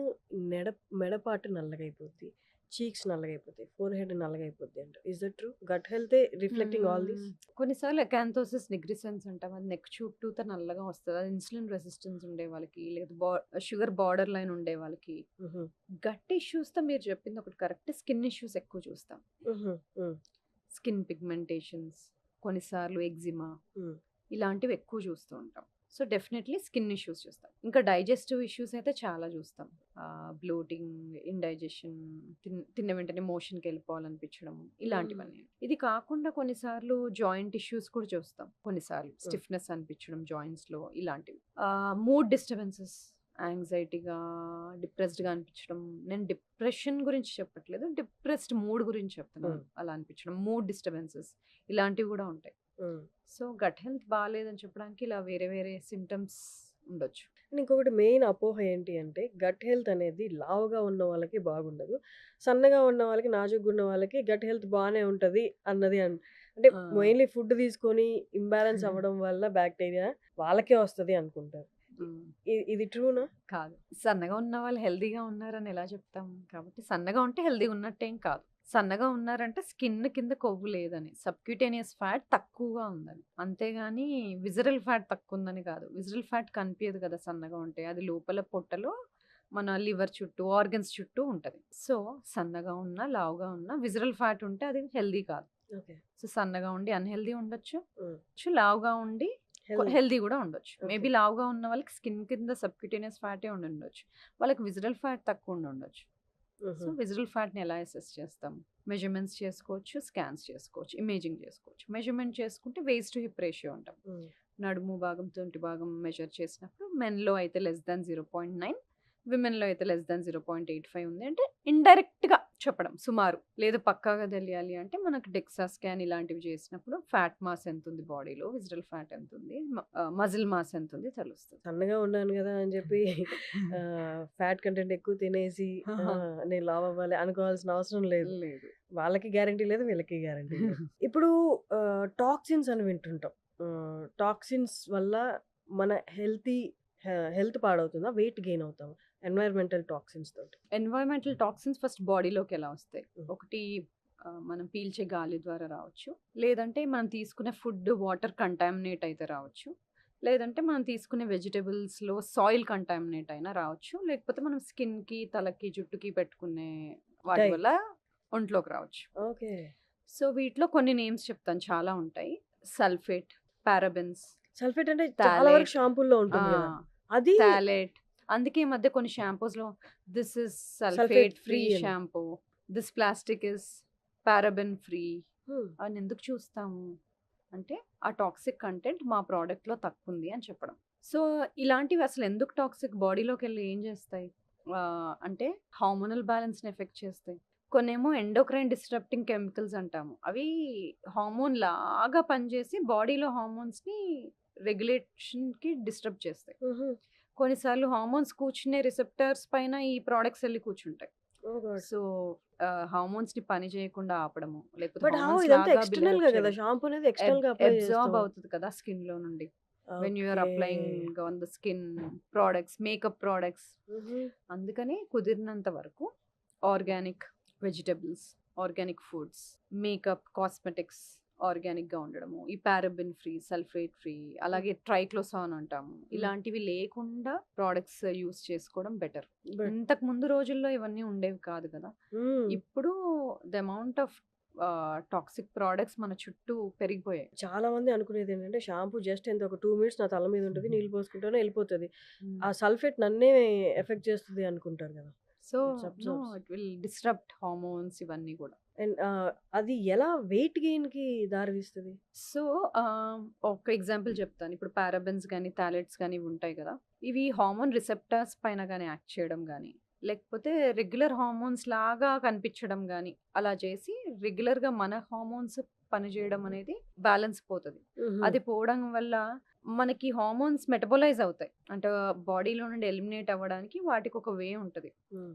మెడ మెడపాటు నల్లగైపోద్ది. చీక్స్ నల్లగైపోతాయి. ఫోర్‌హెడ్ నల్లగైపోద్ది అంట. Is that true? గట్ హెల్తే రిఫ్లెక్టింగ్ ఆల్ దిస్? కొన్నిసార్లు అకాంతోసిస్ నిగ్రిసెన్స్ అంటాం. అది నెక్ చుట్టూతా నల్లగా వస్తది. అది ఇన్సులిన్ రెసిస్టెన్స్ ఉండే వాళ్ళకి, లేదా షుగర్ బార్డర్ లైన్ ఉండే వాళ్ళకి. హుహు. గట్ ఇష్యూస్‌తో మీరు చెప్పింది ఒకటి కరెక్ట్. స్కిన్ ఇష్యూస్ ఎక్కువ చూస్తాం. హుహు. హ్మ్. స్కిన్ పిగ్మెంటేషన్స్, కొన్నిసార్లు ఎగ్జిమా హ్మ్. ఇలాంటివి ఎక్కువ చూస్తూ ఉంటాం. సో, డెఫినెట్‌లీ స్కిన్ ఇష్యూస్ చూస్తాం. ఇంకా డైజెస్టివ్ ఇష్యూస్ అయితే చాలా చూస్తాం. బ్లోటింగ్, ఇండైజెషన్, తిన్న వెంటనే మోషన్‌కెళ్ళిపోవాలనిపించడం హ్మ్. ఇలాంటివన్నీ. ఇది కాకుండా కొన్నిసార్లు జాయింట్ ఇష్యూస్ కూడా చూస్తాం. కొన్నిసార్లు హ్మ్. స్టిఫ్‌నెస్ అనిపించడం జాయింట్స్‌లో ఇలాంటివి. మూడ్ డిస్టర్బెన్సెస్, యాంగ్జైటీగా, డిప్రెస్డ్‌గా అనిపించడం. నేను డిప్రెషన్ గురించి చెప్పట్లేదు. డిప్రెస్డ్ మూడ్ గురించి చెప్తున్నాను. హ్మ్. అలా అనిపించడం. మూడ్ డిస్టర్బెన్సెస్ ఇలాంటివి కూడా ఉంటాయి. హ్మ్. సో, గట్ హెల్త్ బాలేదని చెప్పడానికి ఇలా వేరే వేరే సింప్టమ్స్ ఉండొచ్చు. అండ్ ఇంకొకటి మెయిన్ అపోహ ఏంటి అంటే, గట్ హెల్త్ అనేది లావుగా ఉన్న వాళ్ళకి బాగుండదు. సన్నగా ఉన్న వాళ్ళకి, నాజూగ్గా ఉన్న వాళ్ళకి గట్ హెల్త్ బానే ఉంటది అన్నది అంటే ఆ! మెయిన్‌లీ ఫుడ్ తీసుకొని ఇంబాలెన్స్ హ్మ్. అవ్వడం వల్ల బాక్టీరియా వాళ్ళకే వస్తది అనుకుంటారు. హ్మ్. ఇది ట్రూనా? కాదు. సన్నగా ఉన్నవాళ్ళు హెల్తీగా ఉన్నారని ఎలా చెప్తాం? కాబట్టి సన్నగా ఉంటే హెల్తీగా ఉన్నట్టేం కాదు. సన్నగా ఉన్నారంటే స్కిన్ కింద కొవ్వు లేదని. సబ్‌క్యూటేనియస్ ఫ్యాట్ తక్కువగా ఉందని. అంతేగాని విసరల్ ఫ్యాట్ తక్కువుందని కాదు. విసరల్ ఫ్యాట్ కనిపియదు కదా సన్నగా ఉంటే. అది లోపల పొట్టలో మన లివర్ చుట్టూ, ఆర్గన్స్ చుట్టూ ఉంటది. సో, సన్నగా ఉన్నా, లావుగా ఉన్నా విసరల్ ఫ్యాట్ ఉంటే అది హెల్తీ కాదు. ఓకే. సో, సన్నగా ఉండి అన్‌హెల్తీ ఉండొచ్చు. హ్మ్. లావుగా ఉండి హెల్తీ. హెల్తీ గూడా ఉండొచ్చు. ఓకే. మేబీ లావుగా ఉన్న వాళ్ళకి స్కిన్ కింద సబ్‌క్యూటేనియస్ ఫ్యాటే ఉండుండొచ్చు. వాళ్ళకి విసరల్ ఫ్యాట్ తక్కువ ఉండుండొచ్చు. సో, హుహు. విసరల్ ఫ్యాట్‌ని ఎలా అసెస్ చేస్తాం? మెజర్‌మెంట్స్ చేసుకోవచ్చు, స్కాన్స్ చేసుకోవచ్చు, ఇమేజింగ్ చేసుకోవచ్చు. మెజర్‌మెంట్ చేసుకుంటే వేస్ట్ టు హిప్ రేషియో అంటాం. హ్మ్. నడుము భాగం, తుంటి భాగం మెజర్ చేసినప్పుడు మెన్‌లో అయితే లెస్ థాన్ 0.9, విమెన్‌లో అయితే లెస్ థాన్ 0.85 ఉంది. అంటే ఇండైరెక్ట్‌గా చెప్పడం సుమారు. లేదు పక్కాగా తెలియాలి అంటే మనకు డెక్సా స్కాన్ ఇలాంటివి చేసినప్పుడు ఫ్యాట్ మాస్ ఎంతుంది బాడీలో, విసరల్ ఫ్యాట్ ఎంతుంది, మజిల్ మాస్ ఎంతుంది తెలుస్తది. సన్నగా ఉన్నాను గదా! అని చెప్పి ఫ్యాట్ కంటెంట్ ఎక్కువ తినేసి నేను లావు అవ్వాలి అనుకోవాల్సిన అవసరం లేదు. లేదు. వాళ్ళకి గ్యారంటీ లేదు. వీళ్ళకి గ్యారంటీ లేదు. ఇప్పుడు టాక్సిన్స్ అని వింటుంటాం. టాక్సిన్స్ వల్ల మన హెల్త్ పాడవుతుందా? వెయిట్ గెయిన్ అవుతామా? ఎన్వైర్మెంటల్ టాక్సిన్స్ తోటి. ఎన్వైరన్మెంటల్ టాక్సిన్స్ ఫస్ట్ బాడీలోకి ఎలా వస్తాయి? హ్మ్. ఒకటి మనం పీల్చే గాలి ద్వారా రావచ్చు. లేదంటే మనం తీసుకునే ఫుడ్, వాటర్ కంటామినేట్ అయితే రావచ్చు. లేదంటే మనం తీసుకునే వెజిటబుల్స్‌లో సాయిల్ కంటామినేట్ అయినా రావచ్చు. లేకపోతే మనం స్కిన్‌కి, తలకి, జుట్టుకి పెట్టుకునే వాటి డైట్. వల్ల ఒంట్లోకి రావచ్చు. ఓకే. సో, వీటిలో కొన్ని నేమ్స్ చెప్తాను చాలా ఉంటాయి. సల్ఫేట్, పారాబెన్స్, సల్ఫేట్ అంటే చాలా వరకు థాలేట్, షాంపూల్లో ఆ! ఉంటుంది గదా! అది థాలేట్. అందుకే ఈ మధ్య కొన్ని షాంపూస్‌లో this is sulphate sulphate free free అని. Shampoo. This plastic is paraben free hmm. అని ఎందుకు చూస్తాము? అంటే ఆ టాక్సిక్ కంటెంట్ మా ప్రొడక్ట్‌లో తక్కువుంది అని చెప్పడం. సో, ఇలాంటివి అసలు ఎందుకు టాక్సిక్ బాడీలోకెళ్ళి ఏం చేస్తాయి? అంటే హార్మోనల్ బ్యాలెన్స్‌ని ఎఫెక్ట్ చేస్తాయి. కొన్నేమో ఎండోక్రైన్ డిస్రప్టింగ్ కెమికల్స్ అంటాము. అవి హార్మోన్ లాగా పనిచేసి బాడీలో హార్మోన్స్‌ని రెగ్యులేషన్‌కి డిస్టర్బ్ చేస్తాయి. హుహు. కొన్నిసార్లు హార్మోన్స్ కూర్చునే రిసెప్టర్స్ పైన ఈ ప్రొడక్ట్స్ ఎళ్లి కూర్చుంటాయి. ఓహ్ గాడ్! సో, హార్మోన్స్‌ని పని చేయకుండా ఆపడము, లేకపోతే బట్ హౌ హార్మోన్స్ ఇదంతా లాగా బిహేవ్ ఎక్స్‌టర్నల్‌గా గదా! చేయడం. షాంపూ అనేది ఎక్స్‌టర్నల్‌గా అప్లై అబ్జార్బ్ చేస్తాం. అవుతది కదా స్కిన్‌లో నుండి. When you are okay. Applying on the skin products, makeup products. హుహు. అందుకని కుదిరినంత వరకు organic vegetables, organic foods, makeup, cosmetics ఆర్గానిక్‌గా ఉండడము. ఈ పారాబెన్ ఫ్రీ, సల్ఫేట్ ఫ్రీ, హ్మ్. అలాగే ట్రైక్లోసాన్ అంటాము. హ్మ్. ఇలాంటివి లేకుండా ప్రొడక్ట్స్ యూజ్ చేసుకోవడం బెటర్. బట్ ఇంతకు ముందు రోజుల్లో ఇవన్నీ ఉండేవి కాదు కదా! హ్మ్. ఇప్పుడు the amount of toxic products మన చుట్టూ పెరిగిపోయాయి. చాలా మంది అనుకునేదేంటంటే షాంపూ జస్ట్ ఎంత ఒక 2 మినిట్స్ నా తల మీద ఉంటది. నీళ్ళు పోసుకుంటాను ఎళ్ళిపోతది. హ్మ్. ఆ సల్ఫేట్ నన్నే ఎఫెక్ట్ చేస్తది అనుకుంటారు గదా! So, it's no absurds. It will disrupt hormones ఇవన్నీ కూడా. అండ్ అది ఎలా వెయిట్ గెయిన్‌కి దారి తీస్తది? సో, ఒక ఎగ్జాంపుల్ చెప్తాను. ఇప్పుడు పారాబెన్స్ గాని, థాలెట్స్ గాని ఇవి ఉంటాయి కదా! ఇవి హార్మోన్ రిసెప్టర్స్ పైన గాని యాక్ట్ చేయడం గాని, లేకపోతే రెగ్యులర్ హార్మోన్స్ లాగా కనిపించడం గాని, అలా చేసి రెగ్యులర్‌గా మన హార్మోన్స్ పనిచేయడం అనేది బ్యాలెన్స్ పోతది. హుహు. అది పోవడం వల్ల మనకి హార్మోన్స్ మెటబోలైజ్ అవుతాయి. అంటే బాడీలో నుండి ఎలిమినేట్ అవ్వడానికి వాటికి ఒక వే ఉంటది. హ్మ్.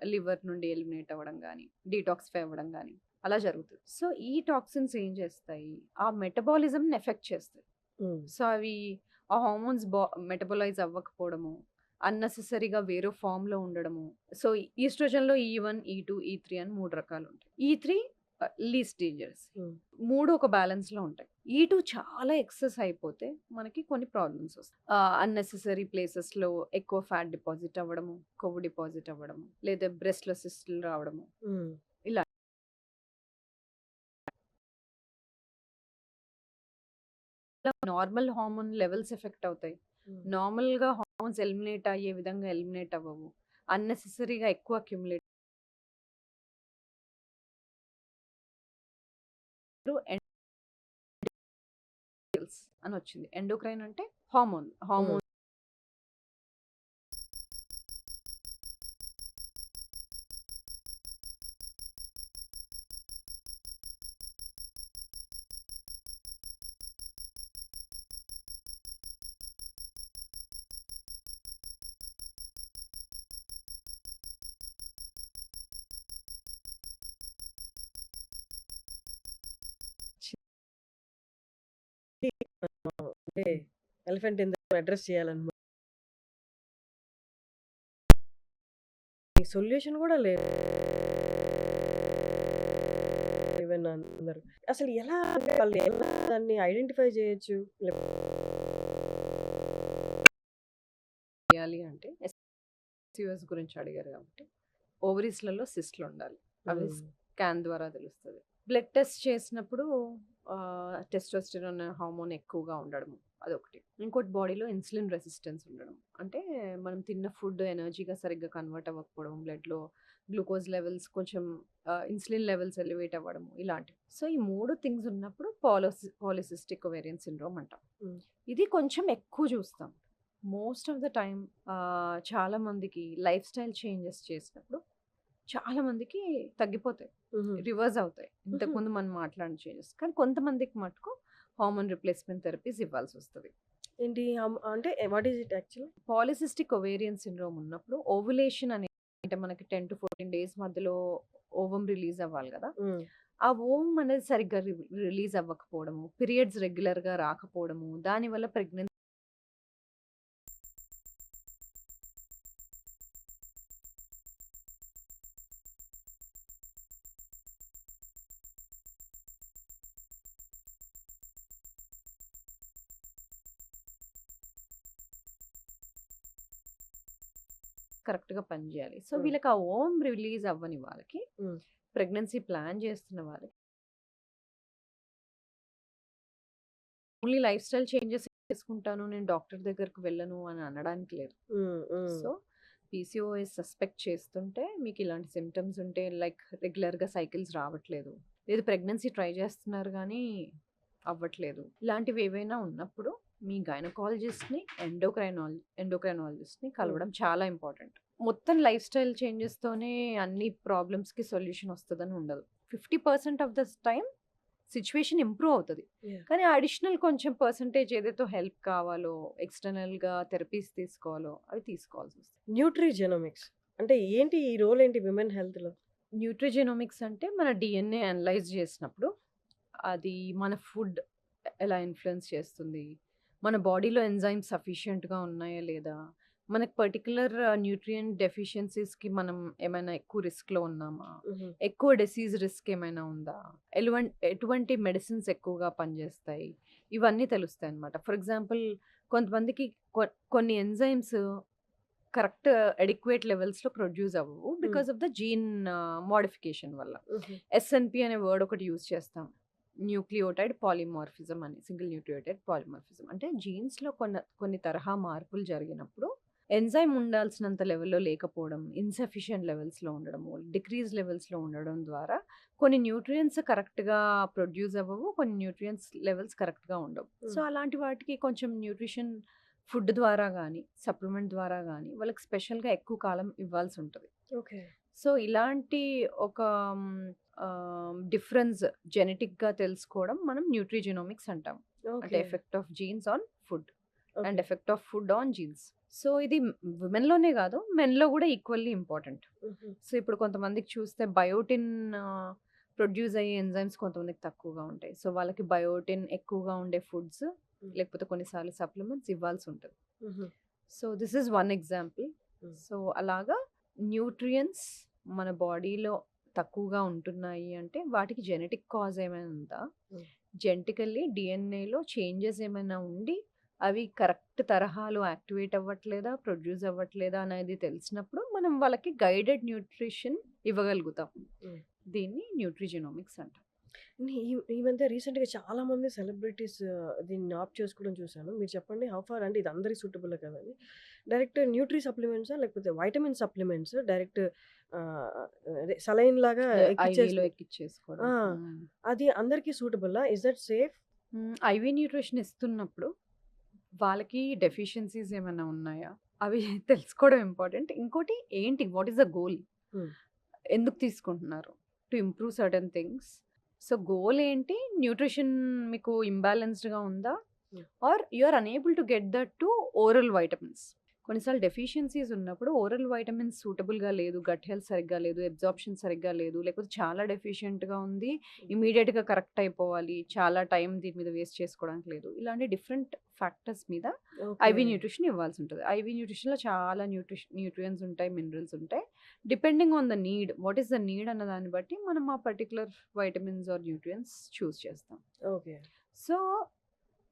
లివర్ నుండి ఎలిమినేట్ అవ్వడం గాని, డీటాక్సిఫై అవ్వడం గాని అలా జరుగుతది. సో, ఈ టాక్సిన్స్ ఏం చేస్తాయి? ఆ మెటబాలిజంని ఎఫెక్ట్ చేస్తాయి. హ్మ్. సో, అవి ఆ హార్మోన్స్ మెటబలైజ్ అవ్వకపోవడము, అన్నెసెసరీగా వేరే ఫార్మ్‌లో ఉండడము. సో, ఈస్ట్రోజన్‌లో E1, E2, E3 అని 3 రకాలుంటాయి. E3 least dangerous. హ్మ్. 3 ఒక బ్యాలెన్స్‌లో ఉంటాయి. E2 చాలా ఎక్సెస్ అయిపోతే మనకి కొన్ని ప్రాబ్లమ్స్ వస్తాయి. అన్నెసెసరీ ప్లేసెస్‌లో ఎక్కువ ఫ్యాట్ డిపాజిట్ అవ్వడము, కొవ్వు డిపాజిట్ అవ్వడము, లేదా బ్రెస్ట్‌లో సిస్టులు రావడము. హ్మ్. ఇలా నార్మల్ హార్మోన్ లెవెల్స్ ఎఫెక్ట్ అవుతాయి. హ్మ్. నార్మల్‌గా హార్మోన్స్ ఎలిమినేట్ అయ్యే విధంగా ఎలిమినేట్ అవ్వవు. అన్నెసెసరీగా ఎక్కువ అక్యుములేట్ అని వచ్చింది. ఎండోక్రైన్ అంటే హార్మోన్. హ్మ్. హార్మోన్ అంటే ఎలిఫెంట్ ఇన్ ద అడ్రెస్ చేయాలన్నమాట. సొల్యూషన్ కూడా లేదు ఈవెన్ అందరూ. అసలు ఎలా అంటే వాళ్ళు ఎలా దాన్ని ఐడెంటిఫై చేయొచ్చు? చేయాలి అంటే ఎస్‌సిఓఎస్ గురించి అడిగారు కాబట్టి ఓవరీస్‌లలో సిస్ట్‌లు ఉండాలి. అవి హ్మ్. స్కాన్ ద్వారా తెలుస్తది. బ్లడ్ టెస్ట్ చేసినప్పుడు టెస్టోస్టెరాన్ హార్మోన్ ఎక్కువగా ఉండడం అదొకటి. ఇంకోటి బాడీలో ఇన్సులిన్ రెసిస్టెన్స్ ఉండడం. అంటే మనం తిన్న ఫుడ్ ఎనర్జీగా సరిగ్గా కన్వర్ట్ అవ్వకపోవడం, బ్లడ్‌లో గ్లూకోజ్ లెవెల్స్ కొంచెం ఇన్సులిన్ లెవెల్స్ ఎలివేట్ అవ్వడము ఇలాంటివి. సో, ఈ 3 థింగ్స్ ఉన్నప్పుడు పాలిసిస్టిక్ ఒవేరియన్ సిండ్రోమ్ అంటాం. హ్మ్. ఇది కొంచెం ఎక్కువ చూస్తాం. మోస్ట్ ఆఫ్ ద టైమ్ చాలా మందికి లైఫ్ స్టైల్ చేంజెస్ చేసినప్పుడు చాలా మందికి తగ్గిపోతాయి. హుహు. రివర్స్ అవుతాయి. హుహు. ఇంతకుముందు మనం మాట్లాడిన చేంజెస్. కానీ కొంతమందికి మటుకు హార్మోన్ రిప్లేస్మెంట్ థెరపీస్ ఇవ్వాల్సొస్తది. ఏంటి అంటే what is it actually? Polycystic ovarian syndrome ఉన్నప్పుడు ఓవులేషన్ అనేది అంటే మనకి 10-14 డేస్ మధ్యలో ఓవం రిలీజ్ అవ్వాలి గదా! హ్మ్. ఆ ఓవం అనేది సరిగ్గా రిలీజ్ అవ్వకపోవడము, పీరియడ్స్ రెగ్యులర్‌గా రాకపోవడము, దానివల్ల ప్రెగ్నెన్సీ కరెక్ట్‌గా పనిజేయాలి. సో, హ్మ్. వీళ్ళకి ఆ ఓవం రిలీజ్ అవ్వని వాళ్ళకి హ్మ్. ప్రెగ్నెన్సీ ప్లాన్ చేస్తున్న వాళ్ళకి ఓన్లీ లైఫ్ స్టైల్ చేంజెస్ చేసుకుంటాను. నేను డాక్టర్ దగ్గరికి వెళ్ళను అని అనడానికి లేదు. హ్మ్. హ్మ్. సో, పీసీఓఎస్ సస్పెక్ట్ చేస్తుంటే మీకు ఇలాంటి సింప్టమ్స్ ఉంటే లైక్ రెగ్యులర్‌గా సైకిల్స్ రావట్లేదు. లేదు ప్రెగ్నెన్సీ ట్రై చేస్తున్నారు గానీ అవ్వట్లేదు. ఇలాంటివి ఏవైనా ఉన్నప్పుడు మీ గైనకాలజిస్ట్‌ని, ఎండోక్రైనాలజిస్ట్‌ని హ్మ్. కలవడం చాలా ఇంపార్టెంట్. మొత్తం లైఫ్ స్టైల్ చేంజెస్‌తోనే అన్ని ప్రాబ్లమ్స్‌కి సొల్యూషన్ వస్తదని ఉండదు. 50% of the time situation improve అవుతది. యాహ్! కానీ అడిషనల్ కొంచెం పర్సెంటేజ్ ఏదైతే హెల్ప్ కావాలో, ఎక్స్‌టర్నల్‌గా థెరపీస్ తీసుకోవాలో అవి తీసుకోవాల్సొస్తది. న్యూట్రిజెనోమిక్స్ అంటే ఏంటి? ఈ రోల్ ఏంటి విమెన్ హెల్త్‌లో? న్యూట్రిజెనోమిక్స్ అంటే మన డీఎన్ఏ అనలైజ్ చేసినప్పుడు అది మన ఫుడ్ ఎలా ఇన్‌ఫ్లుయెన్స్ చేస్తుంది? మన బాడీలో ఎంజైమ్స్ సఫిషియెంట్‌గా ఉన్నాయా లేదా? మనకు పర్టిక్యులర్ న్యూట్రియంట్ డెఫిషియన్సీస్‌కి మనం ఏమైనా ఎక్కువ రిస్క్‌లో ఉన్నామా? హుహు. ఎక్కువ డిసీజ్ రిస్క్ ఏమైనా ఉందా? ఎటువంటి మెడిసిన్స్ ఎక్కువగా పనిచేస్తాయి? ఇవన్నీ తెలుస్తాయన్నమాట. ఫర్ ఎగ్జాంపుల్ కొంతమందికి కొన్ని ఎంజైమ్స్ కరెక్ట్ అడిక్వేట్ లెవెల్స్‌లో ప్రొడ్యూస్ అవ్వవు. Hmm. Because of the gene modification వల్ల. హుహు. ఎస్ఎన్‌పి అనే వర్డ్ ఒకటి యూజ్ చేస్తాం. న్యూక్లియోటైడ్ పాలిమార్ఫిజం అని. Single nucleotide polymorphism. అంటే జీన్స్‌లో కొన్ని తరహా మార్పులు జరిగినప్పుడు ఎంజైమ్ ఉండాల్సినంత లెవెల్‌లో లేకపోవడం, ఇన్‌సఫిషియెంట్ లెవెల్స్‌లో ఉండడము, డిక్రీజ్ లెవెల్స్‌లో ఉండడం ద్వారా కొన్ని న్యూట్రియంట్స్ కరెక్ట్‌గా ప్రొడ్యూస్ అవ్వవు. కొన్ని న్యూట్రియంట్స్ లెవెల్స్ కరెక్ట్‌గా ఉండవు. సో, హ్మ్. అలాంటి వాటికి కొంచెం న్యూట్రిషన్ ఫుడ్ ద్వారా గానీ, సప్లిమెంట్ ద్వారా గానీ వాళ్ళకి స్పెషల్‌గా ఎక్కువ కాలం ఇవ్వాల్సుంటది. ఓకే. సో, ఇలాంటి ఒక డిఫరెన్స్ జెనెటిక్‌గా తెలుసుకోవడం మనం న్యూట్రిజెనోమిక్స్ అంటాం. అంటే okay. Effect of jeans on food and okay. Effect of food on jeans. So, ఇది విమెన్‌లోనే గాదు, మెన్‌లో గూడా ఈక్వల్లీ ఇంపార్టెంట్. హుహు. సో, ఇప్పుడు కొంతమందికి చూస్తే బయోటిన్ ప్రొడ్యూస్ అయ్యే ఎంజైమ్స్ కొంతమందికి తక్కువగా ఉంటాయి. సో, వాళ్ళకి బయోటిన్ ఎక్కువగా ఉండే ఫుడ్స్ హ్మ్. లేకపోతే కొన్నిసార్లు సప్లిమెంట్స్ ఇవ్వాల్సుంటది. హుహు. So, this is one example. హ్మ్. సో, అలాగా న్యూట్రియంట్స్ మన బాడీలో తక్కువగా ఉంటున్నాయి అంటే వాటికి జెనెటిక్ కాజ్ ఏమైనా ఉందా? హ్మ్. జెనెటికల్లీ డీఎన్ఏలో చేంజెస్ ఏమైనా ఉండి అవి కరెక్ట్ తరహాలో యాక్టివేట్ అవ్వట్లేదా? ప్రొడ్యూస్ అవ్వట్లేదా? అనేది తెలిసినప్పుడు మనం వాళ్ళకి గైడెడ్ న్యూట్రిషన్ ఇవ్వగలుగుతాం. హ్మ్. దీన్ని న్యూట్రిజెనోమిక్స్ అంటాం. ఈ ఈ మధ్య రీసెంట్‌గా చాలామంది సెలబ్రిటీస్ దీన్ని ఆప్ట్ చేసుకోవడం చూసాను. మీరు చెప్పండి హౌ ఫార్ అంటే ఇది అందరికి సూటబులే కదని. డైరెక్ట్ న్యూట్రి సప్లిమెంట్సా? లేకపోతే వైటమిన్ సప్లిమెంట్స్ డైరెక్ట్ ఆహ్, అదే సెలైన్ లాగా ఐవీలో ఎక్కిచ్చేసి ఎక్కిచ్చేసుకోవడం. ఆ! హ్మ్. అది అందరికి సూటబులా? Is that safe? IV nutrition ఇస్తున్నప్పుడు వాళ్ళకి డెఫిషియన్సీస్ ఏమైనా ఉన్నాయా? అవి తెలుసుకోవడం ఇంపార్టెంట్. ఇంకోటి ఏంటి? What is the goal? Hmm. ఎందుకు తీసుకుంటున్నారు? To improve certain things. So, goal ఏంటి? న్యూట్రిషన్ మీకు ఇంబాలెన్స్డ్‌గా ఉందా? Hmm. Are you are unable to get that to oral vitamins. కొన్నిసార్లు డెఫిషియన్సీస్ ఉన్నప్పుడు ఓరల్ వైటమిన్స్ సూటబుల్‌గా లేదు, గట్ హెల్త్ సరిగ్గా లేదు, అబ్జార్ప్షన్ సరిగ్గా లేదు, లేకపోతే చాలా డెఫిషియెంట్‌గా ఉంది, ఇమ్మీడియేట్‌గా కరెక్ట్ అయిపోవాలి, చాలా టైం దీని మీద వేస్ట్ చేసుకోవడానికి లేదు. ఇలాంటి డిఫరెంట్ ఫ్యాక్టర్స్ మీద ఓకే. ఐవీ న్యూట్రిషన్ ఇవ్వాల్సి ఉంటుంది. ఐవీ న్యూట్రిషన్‌లో చాలా న్యూట్రియన్స్ ఉంటాయి, మినరల్స్ ఉంటాయి. Depending on the need, what is the need అన్న దాన్ని బట్టి మనం ఆ పర్టిక్యులర్ వైటమిన్స్ ఆర్ న్యూట్రియన్స్ చూస్ చేస్తాం. ఓకే. సో,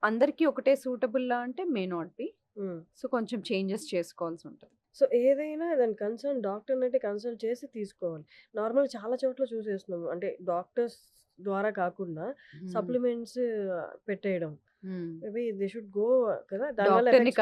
అందరికీ ఒకటే సూటబుల్లా అంటే మే నాట్ బి. హ్మ్. సో, కొంచెం చేంజెస్ చేసుకోవాల్సి ఉంటుంది. సో, ఏదైనా దాని కన్సర్న్ డాక్టర్‌నైతే కన్సల్ట్ చేసి తీసుకోవాలి. నార్మల్‌గా చాలా చోట్ల చూసేస్తున్నాము. అంటే డాక్టర్స్ ద్వారా కాకుండా హ్మ్. సప్లిమెంట్స్ పెట్టేయడం. హ్మ్. మేబీ దే షుడ్ గో కదా! దానివల్ల డాక్టర్‌ని ఎఫెక్ట్స్